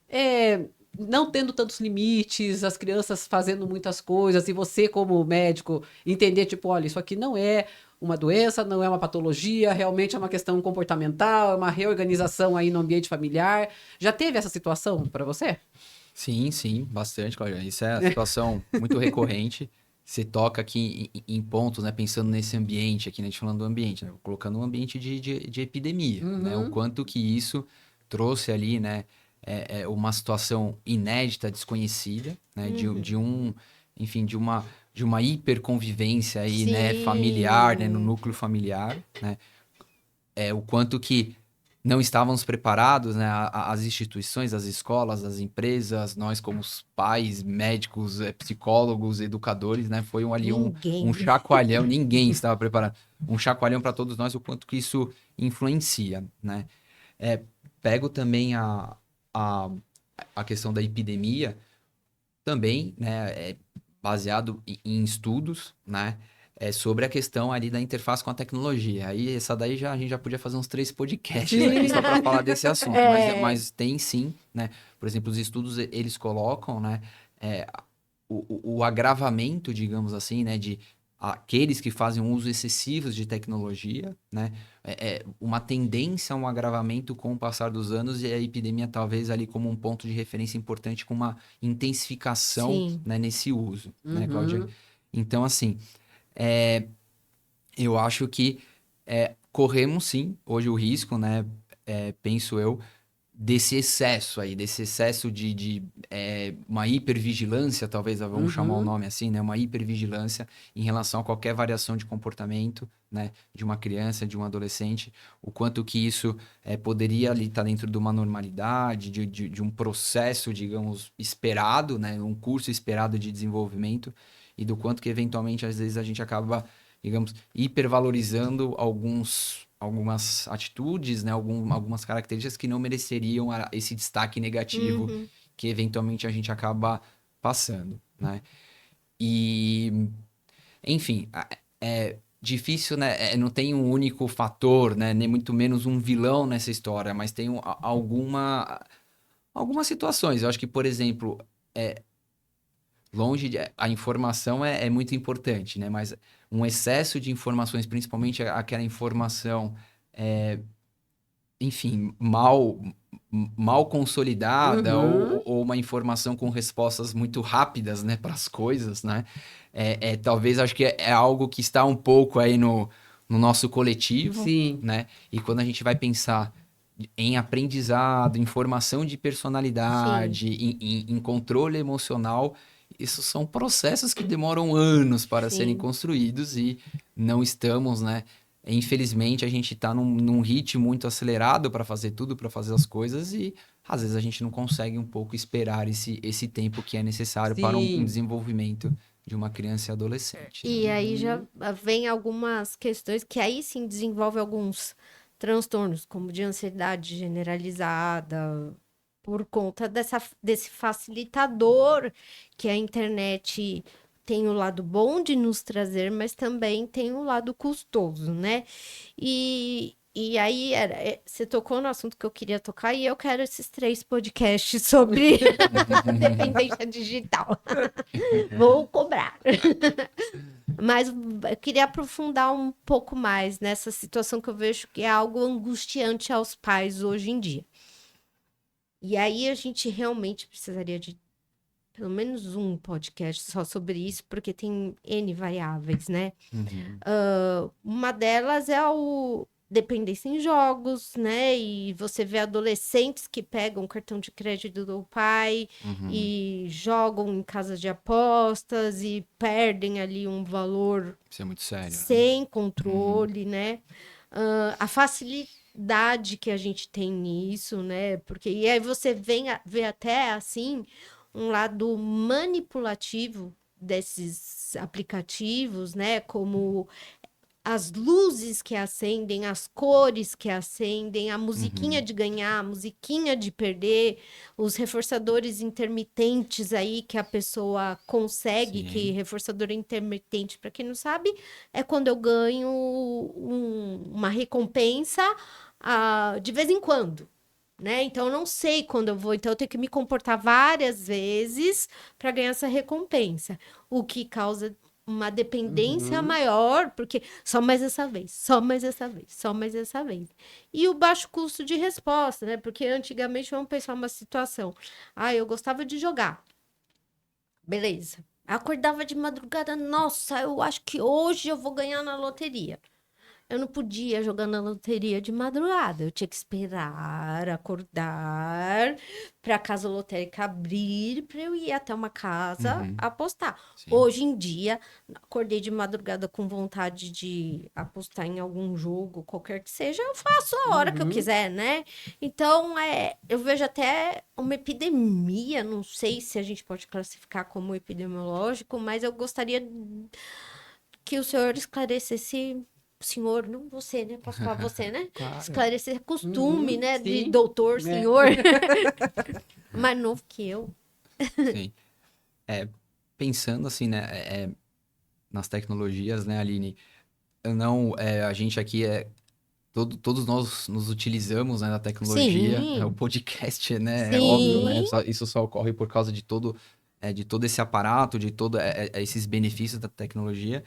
é, não tendo tantos limites, as crianças fazendo muitas coisas, e você, como médico, entender, tipo, olha, isso aqui não é uma doença, não é uma patologia, realmente é uma questão comportamental, é uma reorganização aí no ambiente familiar. Já teve essa situação para você? Sim, sim, bastante, Claudia. Isso é a situação muito recorrente. Você toca aqui em pontos, né? Pensando nesse ambiente aqui, né? A gente falando do ambiente, né? Colocando um ambiente de epidemia, né? O Uhum, quanto que isso trouxe ali, né? Uma situação inédita, desconhecida, né? Enfim, de uma hiperconvivência aí, né? Familiar, né? No Sim. núcleo familiar, né? O quanto que não estávamos preparados, né? As instituições, as escolas, as empresas, nós como os pais, médicos, psicólogos, educadores, né? Foi ali um Ninguém. chacoalhão, ninguém estava preparado. Um chacoalhão para todos nós, o quanto que isso influencia, né? É, pego também a, a questão da epidemia, também, né, baseado em estudos, né, sobre a questão ali da interface com a tecnologia. Aí essa daí a gente já podia fazer uns 3 podcasts aqui sim. só para falar desse assunto, mas, É, mas tem sim, né? Por exemplo, os estudos eles colocam, né, é, o agravamento, digamos assim, né, de aqueles que fazem um uso excessivo de tecnologia, né, uma tendência a um agravamento com o passar dos anos e a epidemia talvez ali como um ponto de referência importante com uma intensificação, sim. né, nesse uso, né, Cláudia? Uhum. Então, assim, eu acho que corremos sim hoje o risco, né, penso eu, desse excesso de uma hipervigilância, talvez vamos chamar o nome assim, né? Uma hipervigilância em relação a qualquer variação de comportamento, né? De uma criança, de um adolescente, o quanto que isso poderia ali estar dentro de uma normalidade, de um processo, digamos, esperado, né? Um curso esperado de desenvolvimento, e do quanto que eventualmente, às vezes, a gente acaba, digamos, hipervalorizando algumas atitudes, né? Algumas características que não mereceriam esse destaque negativo que eventualmente a gente acaba passando, né? E, enfim, é difícil, né? Não tem um único fator, né? Nem muito menos um vilão nessa história, mas tem algumas situações. Eu acho que, por exemplo, a informação é muito importante, né? Mas um excesso de informações, principalmente aquela informação, enfim, mal consolidada, ou uma informação com respostas muito rápidas, né, para as coisas, né? Talvez, acho que é algo que está um pouco aí no nosso coletivo, Sim. né? E quando a gente vai pensar em aprendizado, em formação de personalidade, em controle emocional, isso são processos que demoram anos para serem Sim. construídos, e não estamos, né? Infelizmente, a gente está num ritmo muito acelerado para fazer tudo, para fazer as coisas, e às vezes a gente não consegue um pouco esperar esse tempo que é necessário para um Sim. desenvolvimento de uma criança e adolescente, né? E aí já vem algumas questões que aí sim desenvolve alguns transtornos, como de ansiedade generalizada, por conta desse facilitador que a internet tem o lado bom de nos trazer, mas também tem o lado custoso, né? E aí você tocou no assunto que eu queria tocar, e eu quero esses 3 podcasts sobre dependência digital. Vou cobrar. Mas eu queria aprofundar um pouco mais nessa situação que eu vejo que é algo angustiante aos pais hoje em dia. E aí a gente realmente precisaria de pelo menos um podcast só sobre isso, porque tem N variáveis, né? Uma delas é o dependência em jogos, né? E você vê adolescentes que pegam o cartão de crédito do pai e jogam em casas de apostas e perdem ali um valor Isso é muito sério, né? sem controle, né? A facilidade que a gente tem nisso, né? Porque e aí você vê até assim um lado manipulativo desses aplicativos, né? Como as luzes que acendem, as cores que acendem, a musiquinha de ganhar, a musiquinha de perder, os reforçadores intermitentes aí que a pessoa consegue, Sim. que reforçador intermitente, para quem não sabe, é quando eu ganho uma recompensa de vez em quando. Né? Então, eu não sei quando eu vou, então eu tenho que me comportar várias vezes para ganhar essa recompensa, o que causa uma dependência maior, porque só mais essa vez, só mais essa vez, só mais essa vez. E o baixo custo de resposta, né? Porque antigamente, vamos pensar uma situação. Eu gostava de jogar. Beleza. Acordava de madrugada, nossa, eu acho que hoje eu vou ganhar na loteria. Eu não podia jogar na loteria de madrugada. Eu tinha que esperar acordar para a casa lotérica abrir para eu ir até uma casa apostar. Sim. Hoje em dia, acordei de madrugada com vontade de apostar em algum jogo, qualquer que seja, eu faço a hora que eu quiser, né? Então, eu vejo até uma epidemia, não sei se a gente pode classificar como epidemiológico, mas eu gostaria que o senhor esclarecesse. Senhor, não você, né? Posso falar você, né? Claro. Esclarecer costume, né? De sim. doutor, senhor. Mais novo que eu. Sim. Pensando assim, né, nas tecnologias, né, Aline, a gente aqui todos nós nos utilizamos, né, da tecnologia. Sim. O podcast, né, é Sim. óbvio, né, isso só ocorre por causa de todo esse aparato, de todo esses benefícios da tecnologia.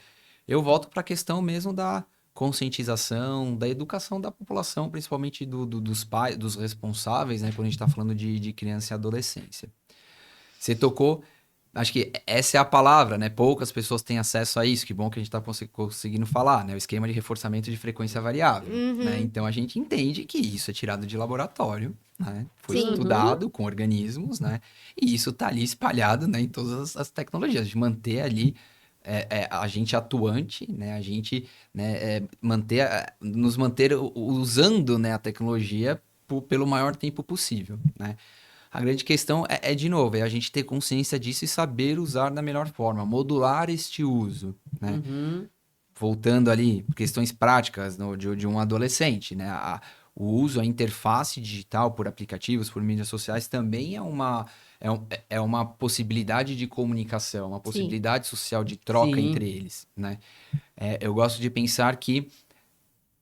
Eu volto para a questão mesmo da conscientização, da educação da população, principalmente dos pais, dos responsáveis, né, quando a gente está falando de criança e adolescência. Você tocou, acho que essa é a palavra, né? Poucas pessoas têm acesso a isso. Que bom que a gente está conseguindo falar, né? O esquema de reforçamento de frequência variável, né? Então, a gente entende que isso é tirado de laboratório, né? Foi Sim. estudado com organismos, né? E isso tá ali espalhado, né, em todas as tecnologias, de manter ali a gente atuante, né? A gente, né, nos manter usando, né, a tecnologia pelo maior tempo possível, né? A grande questão de novo, é a gente ter consciência disso e saber usar da melhor forma, modular este uso, né? Uhum. Voltando ali, questões práticas de um adolescente, né? O uso, a interface digital por aplicativos, por mídias sociais, também é uma possibilidade de comunicação, uma Sim. possibilidade social de troca Sim. entre eles, né? Eu gosto de pensar que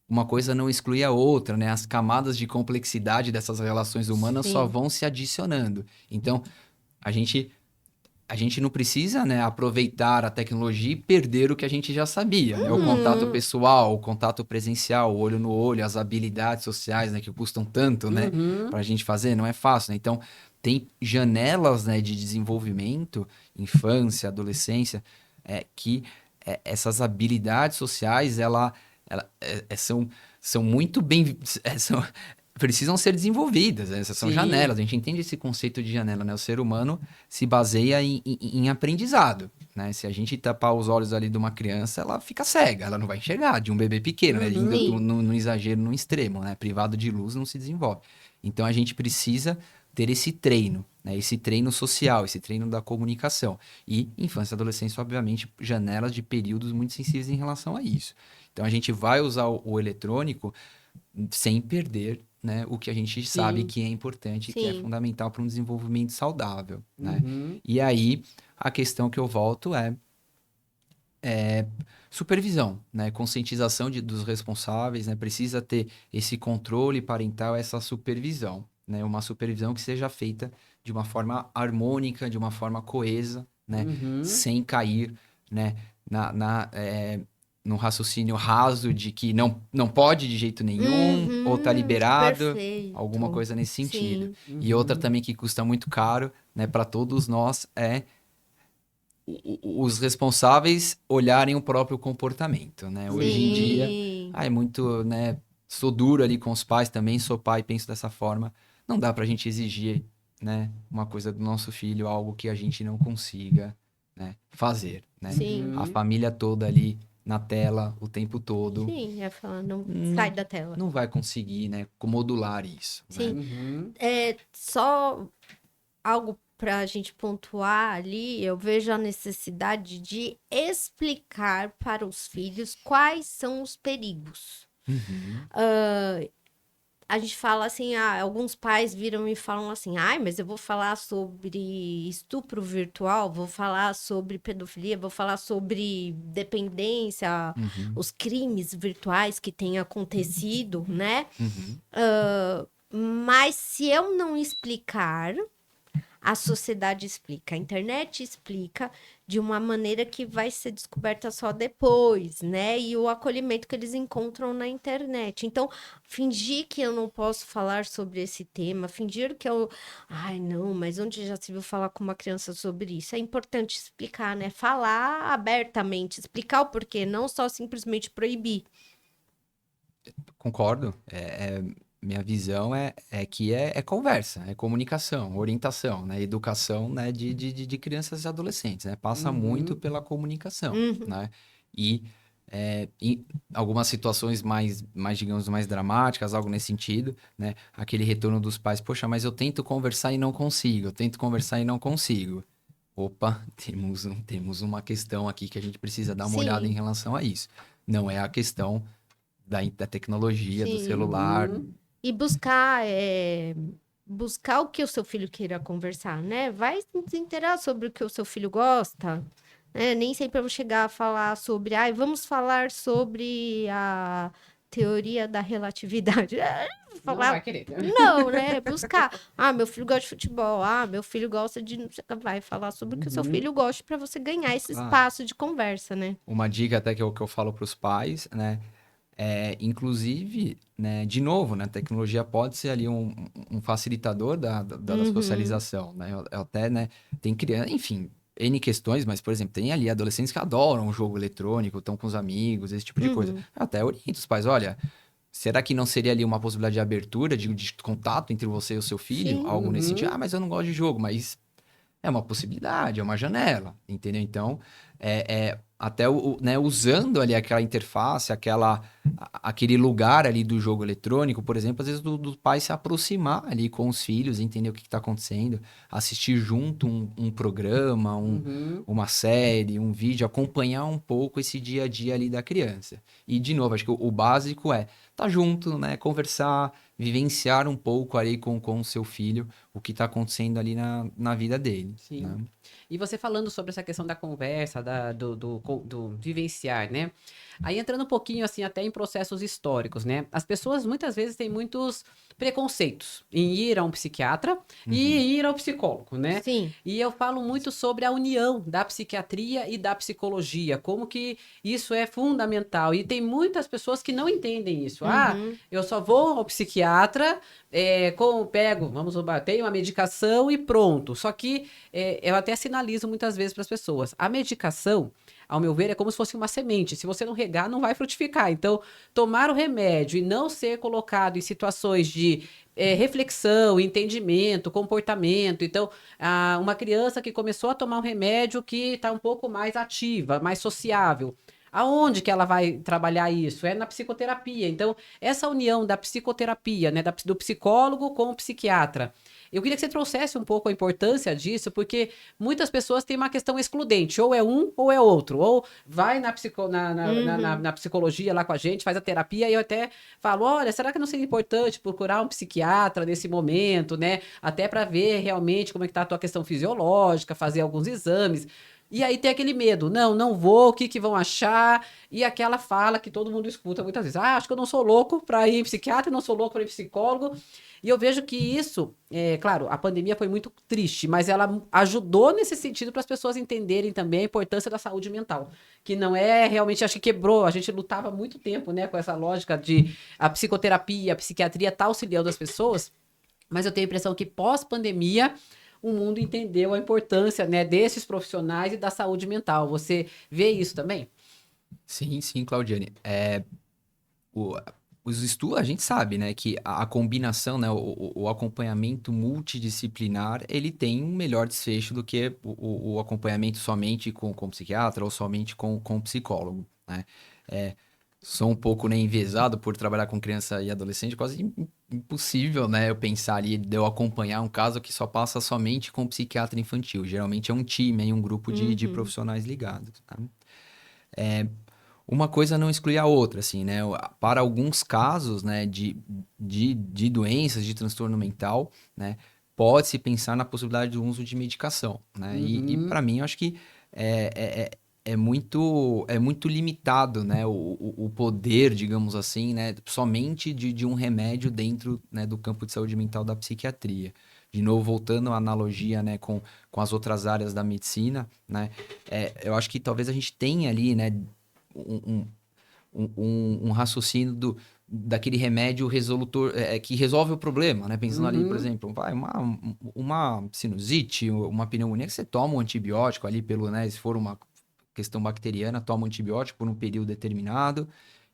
uma coisa não exclui a outra, né? As camadas de complexidade dessas relações humanas só Sim. vão se adicionando. Então, a gente não precisa, né, aproveitar a tecnologia e perder o que a gente já sabia, né? O contato pessoal, o contato presencial, o olho no olho, as habilidades sociais, né, que custam tanto, né, Uhum. pra gente fazer, não é fácil, né? Então, tem janelas, né, de desenvolvimento, infância, adolescência, que essas habilidades sociais, são muito bem, precisam ser desenvolvidas, né? Essas são Sim. janelas, a gente entende esse conceito de janela, né? O ser humano se baseia em aprendizado, né? Se a gente tapar os olhos ali de uma criança, ela fica cega, ela não vai enxergar, de um bebê pequeno, né? Uhum. Indo Sim. no exagero, no extremo, né? Privado de luz não se desenvolve. Então a gente precisa ter esse treino, né? Esse treino social, esse treino da comunicação. E infância e adolescência, obviamente, janelas de períodos muito sensíveis em relação a isso. Então a gente vai usar o eletrônico sem perder, né, o que a gente sabe Sim. que é importante, que é Sim. fundamental para um desenvolvimento saudável, né? Uhum. E aí, a questão que eu volto supervisão, né? Conscientização dos responsáveis, né? Precisa ter esse controle parental, essa supervisão, né? Uma supervisão que seja feita de uma forma harmônica, de uma forma coesa, né? Uhum. Sem cair, né? No raciocínio raso de que não pode de jeito nenhum, ou tá liberado, alguma Perfeito. coisa nesse sentido. Sim. E outra Uhum. também que custa muito caro, né, para todos nós os responsáveis olharem o próprio comportamento, né? Hoje em dia, Sim. é muito, né? Sou duro ali com os pais também, sou pai, penso dessa forma. Não dá pra gente exigir, né, uma coisa do nosso filho, algo que a gente não consiga, né, fazer, né? Sim. A Uhum. família toda ali na tela o tempo todo Sim. É falar, não sai não, da tela. não vai conseguir, né, modular isso, né? Sim. Uhum. É só algo para a gente pontuar ali, eu vejo a necessidade de explicar para os filhos quais são os perigos. Uhum, A gente fala assim, alguns pais viram e falam assim, ai, mas eu vou falar sobre estupro virtual, vou falar sobre pedofilia, vou falar sobre dependência, uhum, os crimes virtuais que têm acontecido, né? uhum. Mas se eu não explicar, a sociedade explica, a internet explica de uma maneira que vai ser descoberta só depois, né? E o acolhimento que eles encontram na internet. Então, fingir que eu não posso falar sobre esse tema, fingir que eu. Ai, não, mas onde já se viu falar com uma criança sobre isso? É importante explicar, né? Falar abertamente, explicar o porquê, não só simplesmente proibir. Concordo. Minha visão é que é conversa, é comunicação, orientação, né? Educação, né? De crianças e adolescentes, né? Passa muito Uhum. pela comunicação, Uhum. né? E em algumas situações digamos, mais dramáticas, algo nesse sentido, né? Aquele retorno dos pais, poxa, mas eu tento conversar e não consigo, eu tento conversar e não consigo. Opa, temos uma questão aqui que a gente precisa dar uma olhada em Sim, relação a isso. Não é a questão da tecnologia, do sim. celular. Uhum. E buscar o que o seu filho queira conversar, né? Vai se inteirar sobre o que o seu filho gosta, né? Nem sempre eu vou chegar a falar sobre, ai, vamos falar sobre a teoria da relatividade. Vou Não vai falar, querer. não, né? Buscar. Ah, meu filho gosta de futebol. Ah, meu filho gosta de. Não sei o que. Vai falar sobre o que o seu Uhum. filho gosta para você ganhar esse Claro. espaço de conversa, né? Uma dica até que eu falo para os pais, né? Inclusive, né, de novo, né, a tecnologia pode ser ali um facilitador da Uhum, socialização, né? Eu até, né, tem criança, enfim, N questões, mas, por exemplo, tem ali adolescentes que adoram o jogo eletrônico, estão com os amigos, esse tipo de coisa. uhum. Eu até oriento os pais, olha, será que não seria ali uma possibilidade de abertura, de contato entre você e o seu filho? Sim. Algo nesse Uhum. sentido. Ah, mas eu não gosto de jogo, mas é uma possibilidade, é uma janela, entendeu? Então, até né, usando ali aquela interface, aquele lugar ali do jogo eletrônico, por exemplo, às vezes do pai se aproximar ali com os filhos, entender o que está acontecendo, assistir junto um programa, Uhum. uma série, um vídeo, acompanhar um pouco esse dia a dia ali da criança. E, de novo, acho que o básico é estar junto, né, conversar, vivenciar um pouco ali com o seu filho o que está acontecendo ali na vida dele, Sim. né? E você falando sobre essa questão da conversa, do vivenciar, né? Aí entrando um pouquinho, assim, até em processos históricos, né? As pessoas muitas vezes têm muitos preconceitos em ir a um psiquiatra Uhum. e ir ao psicólogo, né? Sim. E eu falo muito sobre a união da psiquiatria e da psicologia, como que isso é fundamental. E tem muitas pessoas que não entendem isso. Ah, Uhum. eu só vou ao psiquiatra, tenho uma medicação e pronto. Só que eu até sinalizo muitas vezes para as pessoas. A medicação, ao meu ver, é como se fosse uma semente. Se você não regar, não vai frutificar. Então, tomar o remédio e não ser colocado em situações de reflexão, entendimento, comportamento. Então, uma criança que começou a tomar um remédio que está um pouco mais ativa, mais sociável. Aonde que ela vai trabalhar isso? É na psicoterapia. Então, essa união da psicoterapia, né, do psicólogo com o psiquiatra. Eu queria que você trouxesse um pouco a importância disso, porque muitas pessoas têm uma questão excludente, ou é um ou é outro, ou vai Uhum. na psicologia lá com a gente, faz a terapia, e eu até falo, olha, será que não seria importante procurar um psiquiatra nesse momento, né? Até para ver realmente como é que tá a tua questão fisiológica, fazer alguns exames. E aí tem aquele medo, não vou, o que que vão achar? E aquela fala que todo mundo escuta muitas vezes, acho que eu não sou louco para ir em psiquiatra, não sou louco para ir em psicólogo. E eu vejo que isso, claro, a pandemia foi muito triste, mas ela ajudou nesse sentido para as pessoas entenderem também a importância da saúde mental, que não é realmente, acho que quebrou, a gente lutava muito tempo, né, com essa lógica de a psicoterapia, a psiquiatria tá auxiliando as pessoas, mas eu tenho a impressão que pós-pandemia o mundo entendeu a importância, né, desses profissionais e da saúde mental. Você vê isso também? Sim, sim, Claudiane. O- os estudos, a gente sabe, né, que a combinação, né, o acompanhamento multidisciplinar, ele tem um melhor desfecho do que o acompanhamento somente com psiquiatra ou somente com psicólogo, né? É, sou um pouco, né, enviesado por trabalhar com criança e adolescente, quase impossível, né, eu pensar ali, de eu acompanhar um caso que só passa somente com psiquiatra infantil. Geralmente é um time, aí um grupo de Uhum. profissionais ligados, tá? Uma coisa não exclui a outra, assim, né? Para alguns casos, né, de doenças, de transtorno mental, né, pode-se pensar na possibilidade do uso de medicação, né? E Uhum, para mim, eu acho que é muito limitado, né, o poder, digamos assim, né, somente de um remédio dentro, né, do campo de saúde mental da psiquiatria. De novo, voltando à analogia, né, com as outras áreas da medicina, né, eu acho que talvez a gente tenha ali, né, um, um raciocínio daquele remédio resolutor que resolve o problema, né? Pensando ali, por uhum, exemplo, uma sinusite, uma pneumonia, que você toma um antibiótico ali pelo, né? Se for uma questão bacteriana, toma um antibiótico por um período determinado,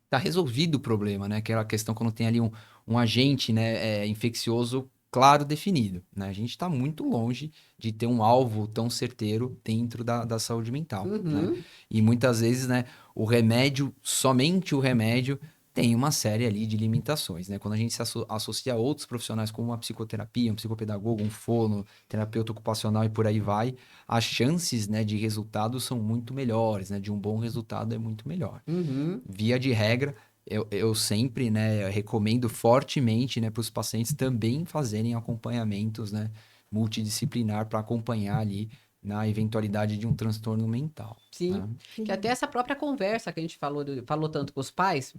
tá resolvido o problema, né? Aquela questão quando tem ali um agente, né, infeccioso claro definido, né? A gente está muito longe de ter um alvo tão certeiro dentro da saúde mental, né? uhum. E muitas vezes, né, o remédio, somente o remédio, tem uma série ali de limitações, né? Quando a gente se associa a outros profissionais como uma psicoterapia, um psicopedagogo, um fono, terapeuta ocupacional e por aí vai, as chances, né, de resultados são muito melhores, né? De um bom resultado é muito melhor. Uhum. Via de regra, eu sempre, né, recomendo fortemente, né, para os pacientes também fazerem acompanhamentos, né, multidisciplinar para acompanhar ali na eventualidade de um transtorno mental, Sim, né? que até Sim. essa própria conversa que a gente falou tanto com os pais,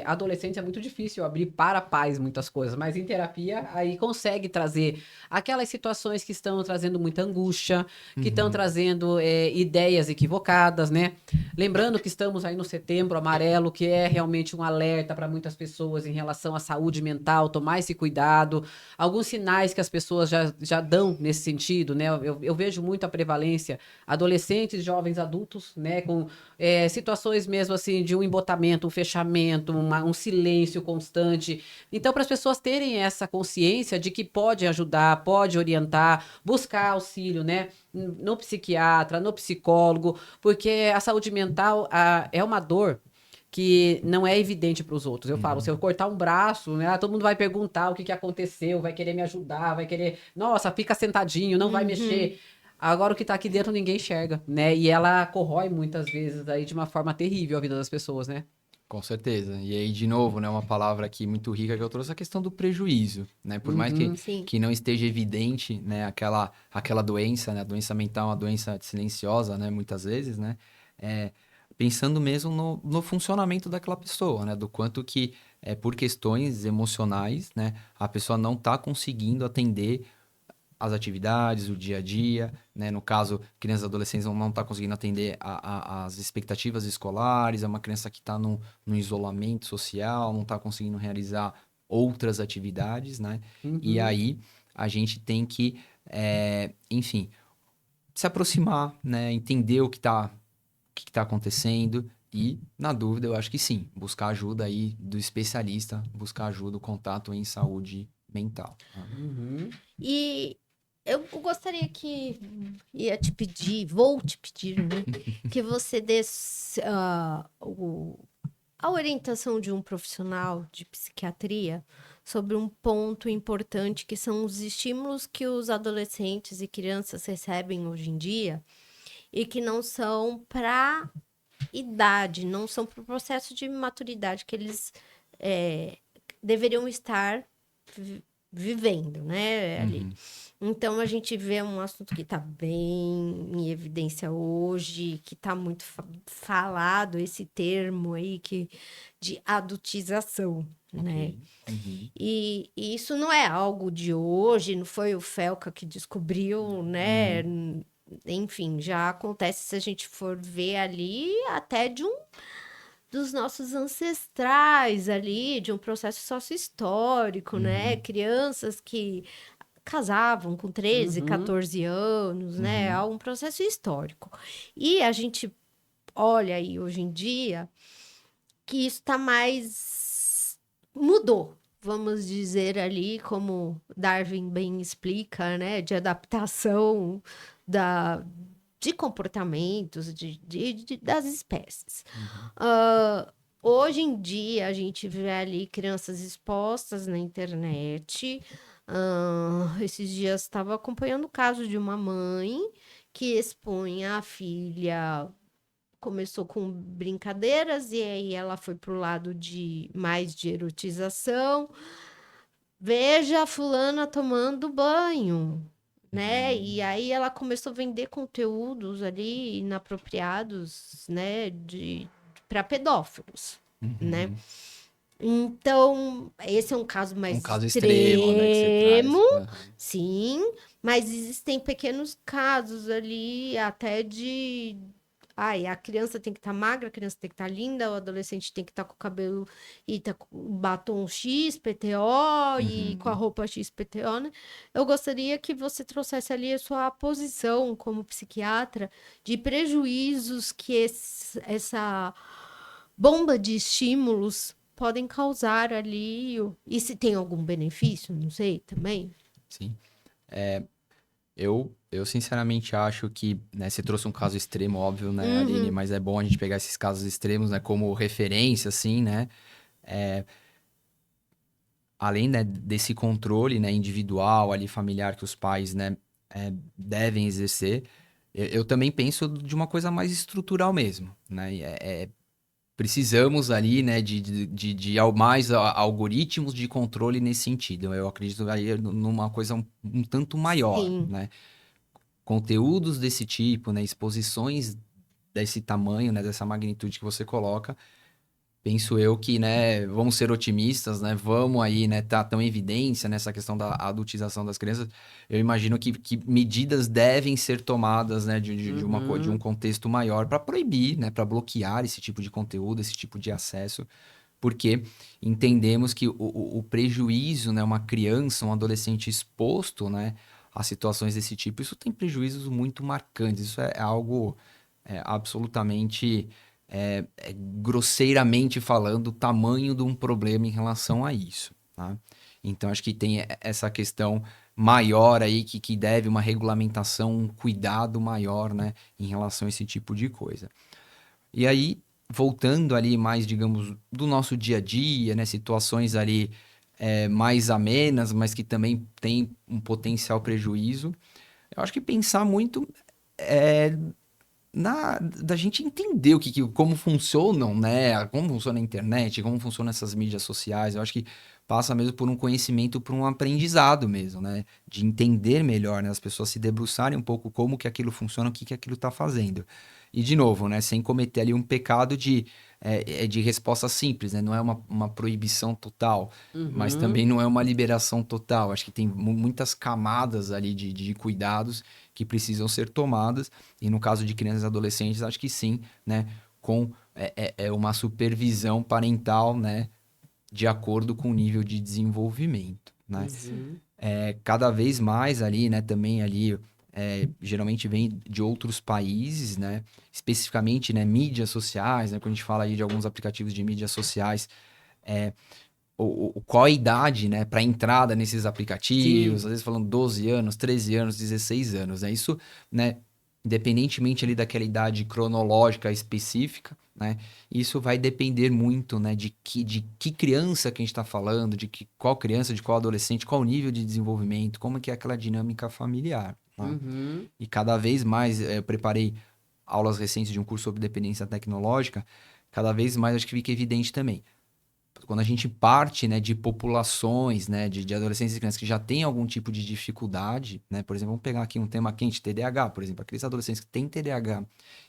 adolescentes é muito difícil abrir para pais muitas coisas, mas em terapia aí consegue trazer aquelas situações que estão trazendo muita angústia, que estão Uhum. trazendo ideias equivocadas, né? Lembrando que estamos aí no Setembro Amarelo, que é realmente um alerta para muitas pessoas em relação à saúde mental, tomar esse cuidado. Alguns sinais que as pessoas já dão nesse sentido, né? Eu vejo muito a prevalência, adolescentes, jovens adultos, né? Com situações mesmo assim de um embotamento, um fechamento, um silêncio constante. Então, para as pessoas terem essa consciência de que pode ajudar, pode orientar, buscar auxílio, né? No psiquiatra, no psicólogo, porque a saúde mental é uma dor que não é evidente para os outros. Eu falo, se eu cortar um braço, né, todo mundo vai perguntar o que aconteceu, vai querer me ajudar, vai querer, nossa, fica sentadinho, não vai mexer. Agora o que tá aqui dentro ninguém enxerga, né? E ela corrói muitas vezes aí de uma forma terrível a vida das pessoas, né? Com certeza. E aí, de novo, né, uma palavra aqui muito rica que eu trouxe, a questão do prejuízo, né? Por mais Uhum. Sim. que não esteja evidente, né, aquela doença, né? A doença mental é uma doença silenciosa, né? Muitas vezes, né? É, pensando mesmo no funcionamento daquela pessoa, né? Do quanto que, por questões emocionais, né? A pessoa não está conseguindo atender as atividades, o dia a dia, né? No caso, crianças e adolescentes não tá conseguindo atender as expectativas escolares, é uma criança que está no isolamento social, não está conseguindo realizar outras atividades, né? E Uhum. aí a gente tem que, enfim, se aproximar, né? Entender o que tá acontecendo e, na dúvida, eu acho que sim, buscar ajuda aí do especialista, buscar ajuda, o contato em saúde mental. Né? Uhum. E eu gostaria que vou te pedir, né, que você desse a orientação de um profissional de psiquiatria sobre um ponto importante que são os estímulos que os adolescentes e crianças recebem hoje em dia e que não são para idade, não são para o processo de maturidade que eles é, deveriam estar vi- vivendo, né, ali. Uhum. Então, a gente vê um assunto que está bem em evidência hoje, que está muito falado, esse termo aí de adultização, né? Ok. Uhum. E isso não é algo de hoje, não foi o Felca que descobriu, né? Uhum. Enfim, já acontece se a gente for ver ali até de um dos nossos ancestrais ali, de um processo sócio-histórico, né? Uhum. Crianças que casavam com 13, Uhum. 14 anos, né? Há Uhum. um processo histórico. E a gente olha aí hoje em dia que isso tá mais mudou. Vamos dizer ali, como Darwin bem explica, né? De adaptação da, de comportamentos das espécies. Uhum. Hoje em dia, a gente vê ali crianças expostas na internet. Esses dias estava acompanhando o caso de uma mãe que expunha a filha. Começou com brincadeiras e aí ela foi pro lado de mais de erotização. Veja a fulana tomando banho, né? E Uhum. aí ela começou a vender conteúdos ali inapropriados, né, de para pedófilos, né? Uhum. Então, esse é um caso Um mais caso extremo, né, que você extremo, traz. Aham. sim, mas existem pequenos casos ali até ai, a criança tem que estar magra, a criança tem que estar linda, o adolescente tem que estar com o cabelo e tá com o batom XPTO e com a Uhum. roupa XPTO, né? Eu gostaria que você trouxesse ali a sua posição como psiquiatra de prejuízos que essa bomba de estímulos podem causar ali. E se tem algum benefício, não sei, também. Sim. Eu sinceramente acho que, né, você trouxe um caso extremo, óbvio, né, Aline, Uhum, mas é bom a gente pegar esses casos extremos, né, como referência, assim, né, além, né, desse controle, né, individual ali, familiar que os pais, né, devem exercer, eu também penso de uma coisa mais estrutural mesmo, né, precisamos ali, né, mais algoritmos de controle nesse sentido. Eu acredito aí numa coisa um tanto maior, sim. né? Conteúdos desse tipo, né, exposições desse tamanho, né, dessa magnitude que você coloca, penso eu que, né, vamos ser otimistas, né, vamos aí, né, tá tão em evidência nessa questão da adultização das crianças, eu imagino que medidas devem ser tomadas, né, de um contexto maior para proibir, né, para bloquear esse tipo de conteúdo, esse tipo de acesso, porque entendemos que o prejuízo, né, uma criança, um adolescente exposto, né, a situações desse tipo, isso tem prejuízos muito marcantes, isso é algo absolutamente, grosseiramente falando, o tamanho de um problema em relação a isso, tá? Então, acho que tem essa questão maior aí que deve uma regulamentação, um cuidado maior, né, em relação a esse tipo de coisa. E aí, voltando ali mais, digamos, do nosso dia a dia, né? Situações ali mais amenas, mas que também tem um potencial prejuízo. Eu acho que pensar muito é, da gente entender como funcionam, né? Como funciona a internet, como funcionam essas mídias sociais. Eu acho que passa mesmo por um conhecimento, por um aprendizado mesmo, né? De entender melhor, né? As pessoas se debruçarem um pouco como que aquilo funciona, o que aquilo está fazendo. E, de novo, né? Sem cometer ali um pecado de resposta simples, né? Não é uma proibição total, mas Uhum. também não é uma liberação total. Acho que tem muitas camadas ali de cuidados que precisam ser tomadas. E no caso de crianças e adolescentes, acho que sim, né? Com uma supervisão parental, né? De acordo com o nível de desenvolvimento, né? Sim. Uhum. Cada vez mais ali, né? Também ali, geralmente vem de outros países, né? Especificamente, né? Mídias sociais, né? Quando a gente fala aí de alguns aplicativos de mídias sociais, é, qual a idade, né, para entrada nesses Sim. aplicativos, às vezes falando 12 anos, 13 anos, 16 anos, né? Isso, né, independentemente ali daquela idade cronológica específica, né? Isso vai depender muito, né, de que criança que a gente está falando, qual criança, de qual adolescente, qual nível de desenvolvimento, como que é aquela dinâmica familiar, tá? Uhum. E cada vez mais, eu preparei aulas recentes de um curso sobre dependência tecnológica, cada vez mais acho que fica evidente também quando a gente parte, né, de populações, né, de adolescentes e crianças que já têm algum tipo de dificuldade, né, por exemplo, vamos pegar aqui um tema quente, TDAH, por exemplo, aqueles adolescentes que têm TDAH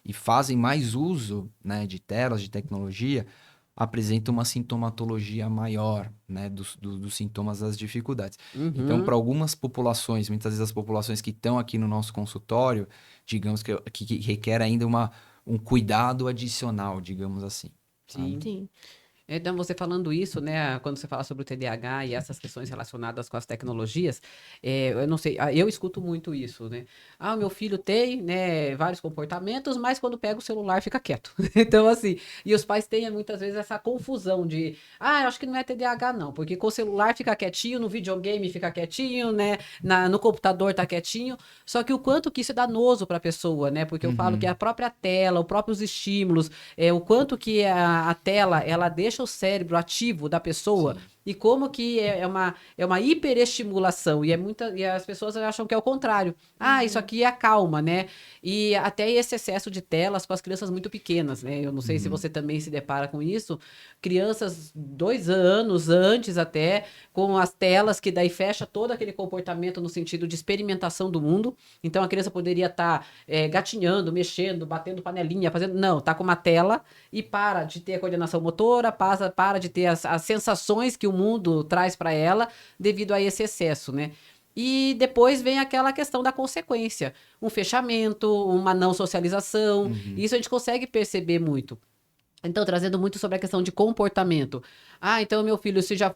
e fazem mais uso, né, de telas, de tecnologia, apresentam uma sintomatologia maior, né, dos sintomas das dificuldades. Então, para Uhum. algumas populações, muitas vezes as populações que estão aqui no nosso consultório, digamos que requer ainda um cuidado adicional, digamos assim. Sabe? Sim. Sim. Então, você falando isso, né, quando você fala sobre o TDAH e essas questões relacionadas com as tecnologias, eu não sei, eu escuto muito isso, né? Ah, o meu filho tem, né, vários comportamentos, mas quando pega o celular fica quieto. Então, assim, e os pais têm muitas vezes essa confusão de, eu acho que não é TDAH não, porque com o celular fica quietinho, no videogame fica quietinho, né, no computador tá quietinho, só que o quanto que isso é danoso para a pessoa, né? Porque eu falo que Uhum. a própria tela, os próprios estímulos, o quanto que a tela, ela deixa o cérebro ativo da pessoa Sim. e como que é uma hiperestimulação e as pessoas acham que é o contrário. Ah, isso Uhum. aqui é calma, né? E até esse excesso de telas com as crianças muito pequenas, né? Eu não sei se Uhum. você também se depara com isso. Crianças 2 anos antes até, com as telas que daí fecha todo aquele comportamento no sentido de experimentação do mundo. Então a criança poderia estar gatinhando, mexendo, batendo panelinha, fazendo. Não, tá com uma tela e para de ter a coordenação motora, para de ter as sensações que o mundo traz para ela devido a esse excesso, né? E depois vem aquela questão da consequência, um fechamento, uma não socialização. Uhum. Isso a gente consegue perceber muito. Então, trazendo muito sobre a questão de comportamento. Ah, então meu filho, se já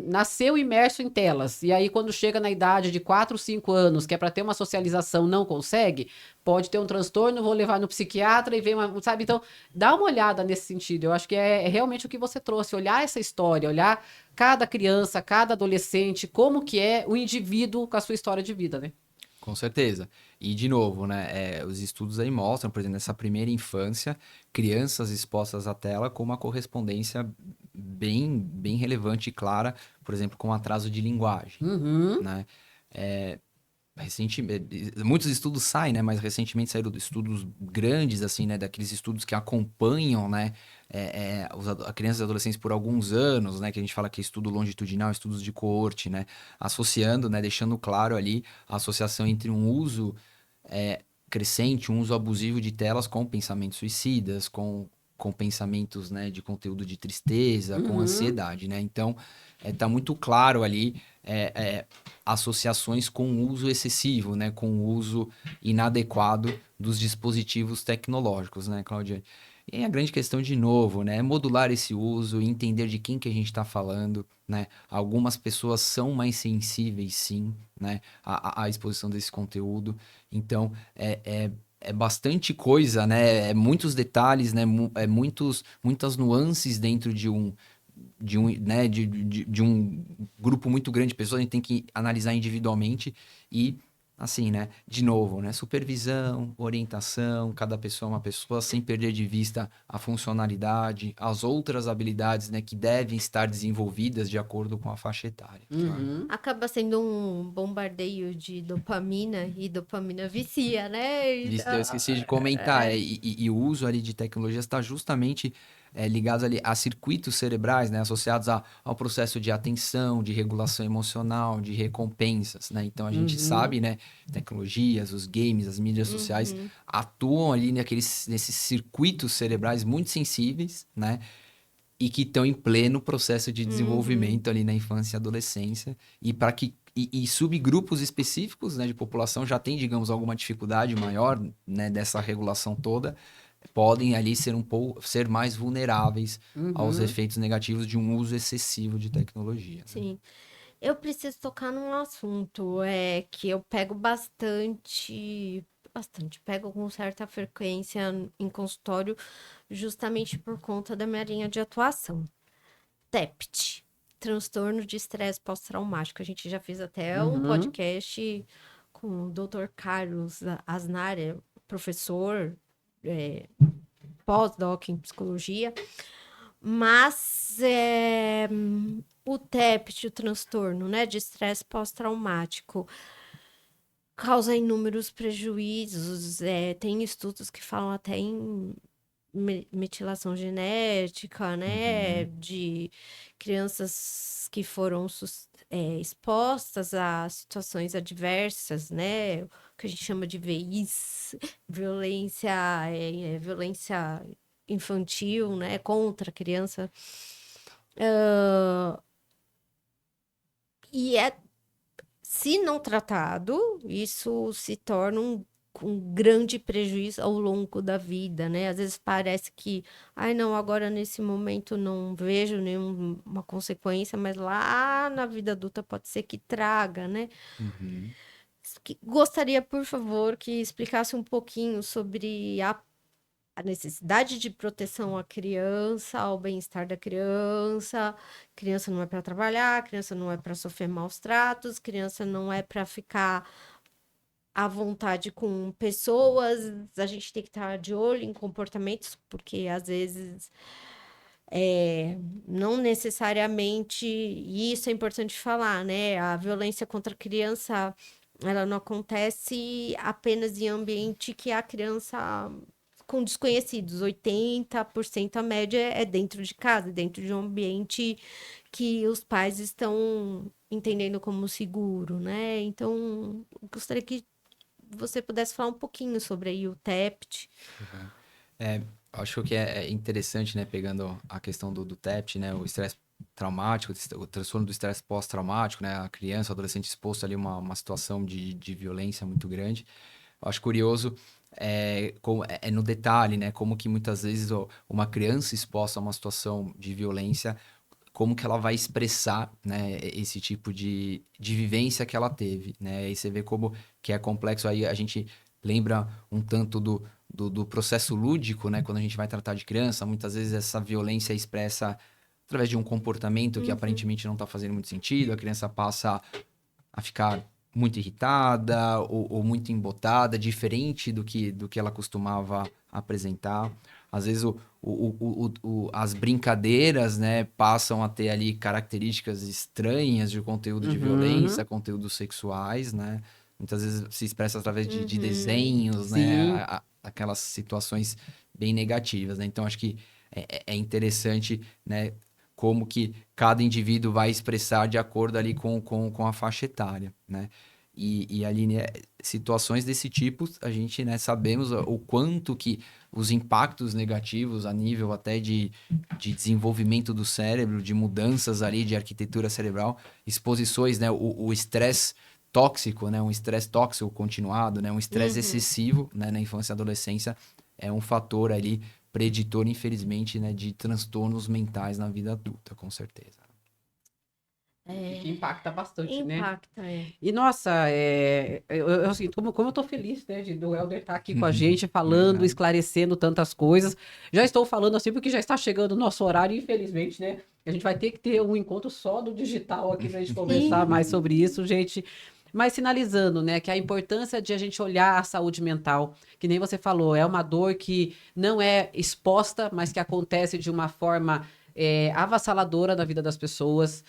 nasceu imerso em telas, e aí quando chega na idade de 4, 5 anos, que é para ter uma socialização, não consegue, pode ter um transtorno, vou levar no psiquiatra e vem uma, sabe? Então, dá uma olhada nesse sentido. Eu acho que é realmente o que você trouxe, olhar essa história, olhar cada criança, cada adolescente, como que é o indivíduo com a sua história de vida, né? Com certeza. E, de novo, né, os estudos aí mostram, por exemplo, nessa primeira infância, crianças expostas à tela com uma correspondência bem, bem relevante e clara, por exemplo, com atraso de linguagem, Uhum. né? Muitos estudos saem, né? Mas recentemente saíram estudos grandes, assim, né? Daqueles estudos que acompanham, né? Crianças e adolescentes por alguns anos, né? Que a gente fala que é estudo longitudinal, estudos de coorte, né? Associando, né? Deixando claro ali a associação entre um uso crescente, um uso abusivo de telas com pensamentos suicidas, com com pensamentos, né, de conteúdo de tristeza, com Uhum. ansiedade, né? Então, tá muito claro ali associações com o uso excessivo, né, com o uso inadequado dos dispositivos tecnológicos, né, Cláudia? E a grande questão, de novo, né, é modular esse uso, entender de quem que a gente está falando, né? Algumas pessoas são mais sensíveis, sim, né, à exposição desse conteúdo. Então, é bastante coisa, né? É muitos detalhes, né? Muitas nuances dentro né? de um grupo muito grande de pessoas. A gente tem que analisar individualmente e, assim, né? De novo, né? Supervisão, orientação, cada pessoa é uma pessoa, sem perder de vista a funcionalidade, as outras habilidades, né? Que devem estar desenvolvidas de acordo com a faixa etária. Tá? Uhum. Acaba sendo um bombardeio de dopamina e dopamina vicia, né? Eu esqueci de comentar, e o uso ali de tecnologias está justamente ligado ali a circuitos cerebrais, né, associados ao processo de atenção, de regulação emocional, de recompensas, né? Então a gente Uhum. sabe, né, tecnologias, os games, as mídias sociais Uhum. atuam ali nesses circuitos cerebrais muito sensíveis, né? E que estão em pleno processo de Uhum. desenvolvimento ali na infância e adolescência, e para que e subgrupos específicos, né, de população já tem, digamos, alguma dificuldade maior, né, dessa regulação toda, podem ali ser mais vulneráveis aos Uhum. efeitos negativos de um uso excessivo de tecnologia, né? Sim. Eu preciso tocar num assunto que eu pego bastante, pego com certa frequência em consultório, justamente por conta da minha linha de atuação. TEPT, transtorno de estresse pós-traumático. A gente já fez até um Uhum. podcast com o Dr. Carlos Asnar, professor, é, pós-doc em psicologia. Mas o TEPT, o transtorno, né, de estresse pós-traumático, causa inúmeros prejuízos. Tem estudos que falam até em metilação genética, né, Uhum. de crianças que foram expostas a situações adversas, né, o que a gente chama de VIs, violência, violência infantil, né, contra a criança. E se não tratado, isso se torna um grande prejuízo ao longo da vida, né? Às vezes parece que, ai, não, agora nesse momento não vejo nenhuma consequência, mas lá na vida adulta pode ser que traga, né? Uhum. Gostaria, por favor, que explicasse um pouquinho sobre a necessidade de proteção à criança, ao bem-estar da criança. Criança não é para trabalhar, criança não é para sofrer maus tratos, criança não é para ficar à vontade com pessoas. A gente tem que estar de olho em comportamentos, porque às vezes não necessariamente, e isso é importante falar, né? A violência contra a criança, ela não acontece apenas em ambiente que a criança com desconhecidos. 80% a média é dentro de casa, dentro de um ambiente que os pais estão entendendo como seguro, né? Então, eu gostaria que você pudesse falar um pouquinho sobre aí o TEPT. Acho que é interessante, né, pegando a questão do TEPT, né, o estresse traumático, o transtorno do estresse pós-traumático, né, a criança, o adolescente exposto ali a uma situação de violência muito grande. Eu acho curioso no detalhe, né, como que muitas vezes uma criança exposta a uma situação de violência, como que ela vai expressar, né, esse tipo de vivência que ela teve, né? E você vê como que é complexo. Aí a gente lembra um tanto do processo lúdico, né? Quando a gente vai tratar de criança, muitas vezes essa violência é expressa através de um comportamento que Uhum, aparentemente não está fazendo muito sentido, a criança passa a ficar muito irritada ou muito embotada, diferente do que ela costumava apresentar. Às vezes as brincadeiras, né, passam a ter ali características estranhas de conteúdo de violência, Uhum. conteúdos sexuais, né? Muitas vezes se expressa através de uhum, desenhos, né? Sim. Aquelas situações bem negativas, né? Então, acho que é interessante, né? Como que cada indivíduo vai expressar de acordo ali com a faixa etária, né? E Aline, situações desse tipo, a gente, né, sabemos o quanto que os impactos negativos a nível até de desenvolvimento do cérebro, de mudanças ali de arquitetura cerebral, exposições, né, o estresse tóxico, né, um estresse tóxico continuado, né, um estresse excessivo, né, na infância e adolescência, é um fator ali preditor, infelizmente, né, de transtornos mentais na vida adulta, com certeza. Que impacta bastante, né? Impacta, é. E, nossa, eu sinto como eu tô feliz, né, do Helder estar aqui com a gente, falando, esclarecendo tantas coisas. Já estou falando assim porque já está chegando o nosso horário, infelizmente, né? A gente vai ter que ter um encontro só do digital aqui pra gente conversar mais sobre isso, gente. Mas sinalizando, né, que a importância de a gente olhar a saúde mental, que nem você falou, é uma dor que não é exposta, mas que acontece de uma forma avassaladora na vida das pessoas.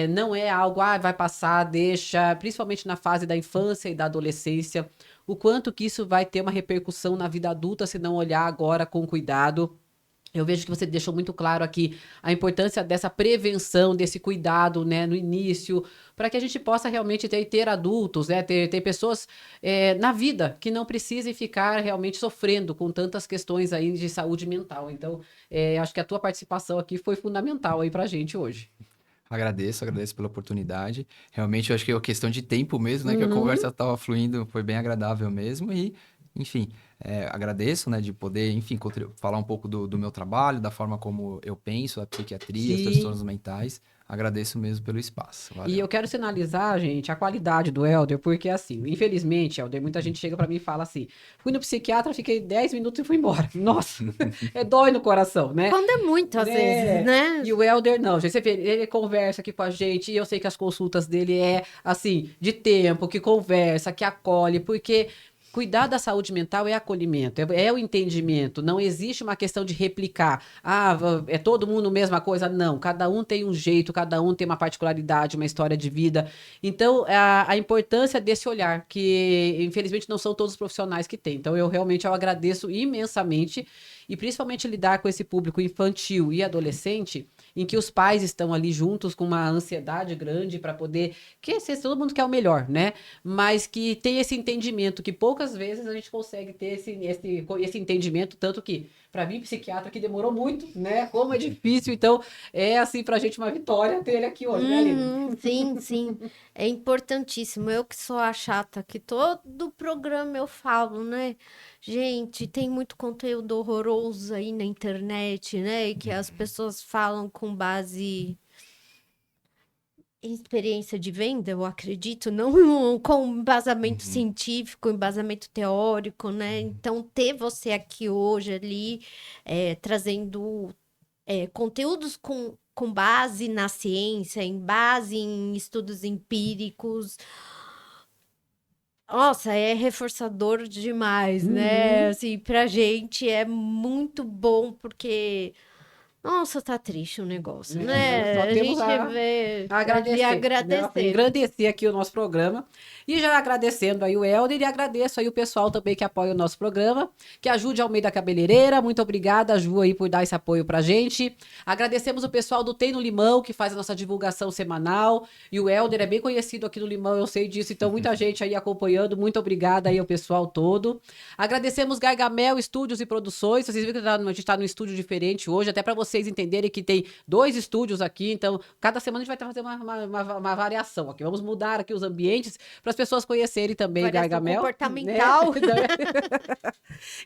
Não é algo, vai passar, deixa, principalmente na fase da infância e da adolescência, o quanto que isso vai ter uma repercussão na vida adulta se não olhar agora com cuidado. Eu vejo que você deixou muito claro aqui a importância dessa prevenção, desse cuidado, né, no início, para que a gente possa realmente ter adultos, né, ter pessoas na vida que não precisem ficar realmente sofrendo com tantas questões aí de saúde mental. Então, acho que a tua participação aqui foi fundamental aí para a gente hoje. Agradeço pela oportunidade. Realmente, eu acho que é uma questão de tempo mesmo, né? Que a Uhum. conversa estava fluindo, foi bem agradável mesmo. E, enfim, agradeço, né? De poder, enfim, falar um pouco do meu trabalho, da forma como eu penso, a psiquiatria, os Sim. transtornos mentais. Agradeço mesmo pelo espaço. E eu Valeu. quero sinalizar, gente, a qualidade do Helder, porque assim, infelizmente, Helder, muita gente chega pra mim e fala assim: fui no psiquiatra, fiquei 10 minutos e fui embora. Nossa, dói no coração, né? Quando é muito, às vezes, Né? né? E o Helder não, gente, você vê, ele conversa aqui com a gente, e eu sei que as consultas dele assim, de tempo, que conversa, que acolhe, porque cuidar da saúde mental é acolhimento, é o entendimento, não existe uma questão de replicar, é todo mundo a mesma coisa, não, cada um tem um jeito, cada um tem uma particularidade, uma história de vida, então a importância desse olhar, que infelizmente não são todos os profissionais que têm, então eu realmente agradeço imensamente, e principalmente lidar com esse público infantil e adolescente, em que os pais estão ali juntos com uma ansiedade grande para poder, que todo mundo quer o melhor, né? Mas que tem esse entendimento, que poucas vezes a gente consegue ter esse entendimento, tanto que para mim, psiquiatra, que demorou muito, né? Como é difícil, então é assim pra gente uma vitória ter ele aqui hoje, né, Aline? Sim, sim. É importantíssimo. Eu que sou a chata, que todo programa eu falo, né? Gente, tem muito conteúdo horroroso aí na internet, né? E que as pessoas falam com base em experiência de venda, eu acredito, não com embasamento Uhum. científico, embasamento teórico, né? Então, ter você aqui hoje ali, trazendo conteúdos com base na ciência, em base em estudos empíricos. Nossa, é reforçador demais, né? Uhum. Assim, pra gente é muito bom porque, nossa, tá triste o negócio, Só né? A temos gente vê a ali agradecer, né? agradecer. Engrandecer aqui o nosso programa. E já agradecendo aí o Helder e agradeço aí o pessoal também que apoia o nosso programa, que ajude a Almeida Cabeleireira. Muito obrigada, Ju, aí por dar esse apoio pra gente. Agradecemos o pessoal do Tem no Limão, que faz a nossa divulgação semanal. E o Helder é bem conhecido aqui no Limão, eu sei disso. Então, muita gente aí acompanhando. Muito obrigada aí ao pessoal todo. Agradecemos Gargamel Estúdios e Produções. Vocês viram que a gente está num estúdio diferente hoje, até para vocês entenderem que tem 2 estúdios aqui. Então, cada semana a gente vai fazer uma variação aqui. Vamos mudar aqui os ambientes para as pessoas conhecerem também o Variação Gargamel, né? comportamental.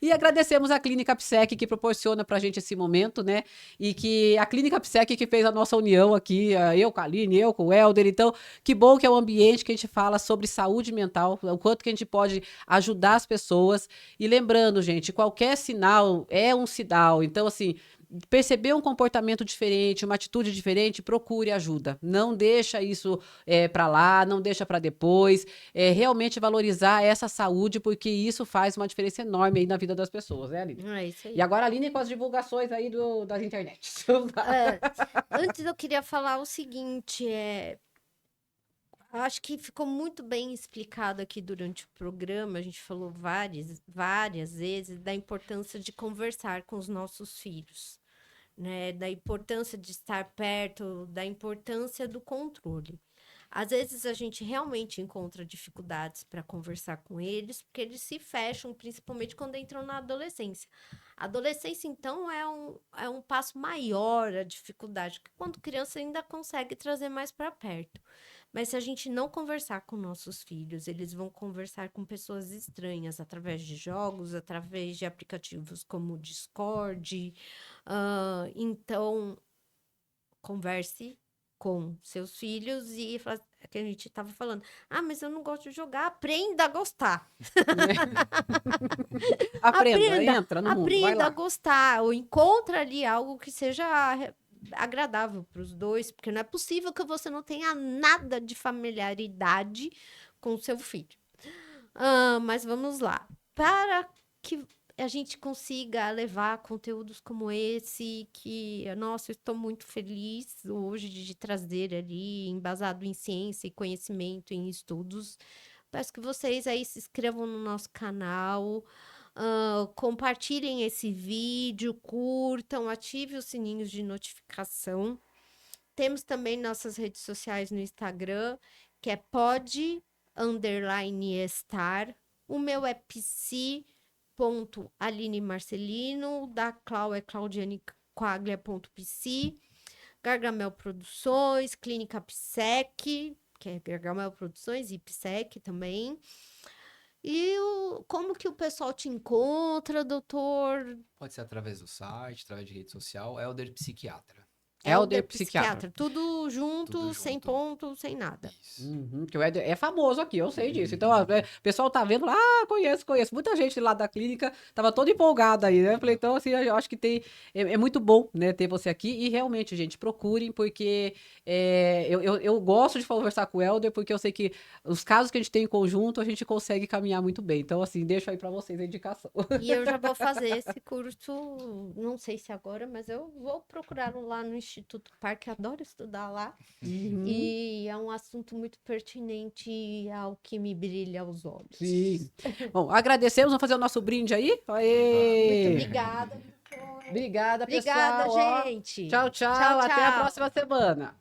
E agradecemos a Clínica Psec que proporciona pra gente esse momento, né? E que a Clínica Psec que fez a nossa união aqui, eu com a Aline, eu com o Helder. Então, que bom que é um ambiente que a gente fala sobre saúde mental, o quanto que a gente pode ajudar as pessoas. E lembrando, gente, qualquer sinal é um sinal. Então, assim, perceber um comportamento diferente, uma atitude diferente, procure ajuda. Não deixa isso para lá, não deixa para depois. Realmente valorizar essa saúde, porque isso faz uma diferença enorme aí na vida das pessoas, né, Aline? É isso E aí. agora a Aline com as divulgações aí das internets. É, antes eu queria falar o seguinte, acho que ficou muito bem explicado aqui durante o programa. A gente falou várias vezes da importância de conversar com os nossos filhos, né? Da importância de estar perto, da importância do controle. Às vezes a gente realmente encontra dificuldades para conversar com eles, porque eles se fecham, principalmente quando entram na adolescência. A adolescência, então, é um passo maior a dificuldade, que quando criança ainda consegue trazer mais para perto. Mas se a gente não conversar com nossos filhos, eles vão conversar com pessoas estranhas através de jogos, através de aplicativos como o Discord. Então, converse com seus filhos e é que a gente estava falando, mas eu não gosto de jogar, aprenda a gostar. Aprenda, entra no mundo, vai Aprenda a lá. gostar, ou encontra ali algo que seja agradável para os dois, porque não é possível que você não tenha nada de familiaridade com o seu filho. Mas vamos lá. Para que a gente consiga levar conteúdos como esse, que, nossa, eu estou muito feliz hoje de trazer ali, embasado em ciência e conhecimento, em estudos. Peço que vocês aí se inscrevam no nosso canal, compartilhem esse vídeo, curtam, ativem os sininhos de notificação. Temos também nossas redes sociais no Instagram, que é pod_estar. O meu é psi.aline Marcelino, o da Clau é claudianequaglia.psi, Gargamel Produções, Clínica Psec, que é Gargamel Produções e Psec também. E como que o pessoal te encontra, doutor? Pode ser através do site, através de rede social, Elder Psiquiatra. Helder Psiquiatra. Tudo junto, Tudo sem junto. ponto, sem nada. Isso. Que o Éder é famoso aqui, eu sei disso. Então, ó, o pessoal tá vendo lá, conheço. Muita gente lá da clínica tava toda empolgada aí, né? Eu falei, então, assim, eu acho que é muito bom, né, ter você aqui. E realmente, gente, procurem, porque eu gosto de conversar com o Éder, porque eu sei que os casos que a gente tem em conjunto, a gente consegue caminhar muito bem. Então, assim, deixo aí pra vocês a indicação. E eu já vou fazer esse curso, não sei se agora, mas eu vou procurar lá no Instituto Parque, adoro estudar lá. E é um assunto muito pertinente ao que me brilha aos olhos. Sim. Bom, agradecemos, vamos fazer o nosso brinde aí. Aê! Muito obrigada. Obrigada, pessoal. Obrigada, Ó, gente. tchau, tchau. Tchau, Até a tchau. próxima semana.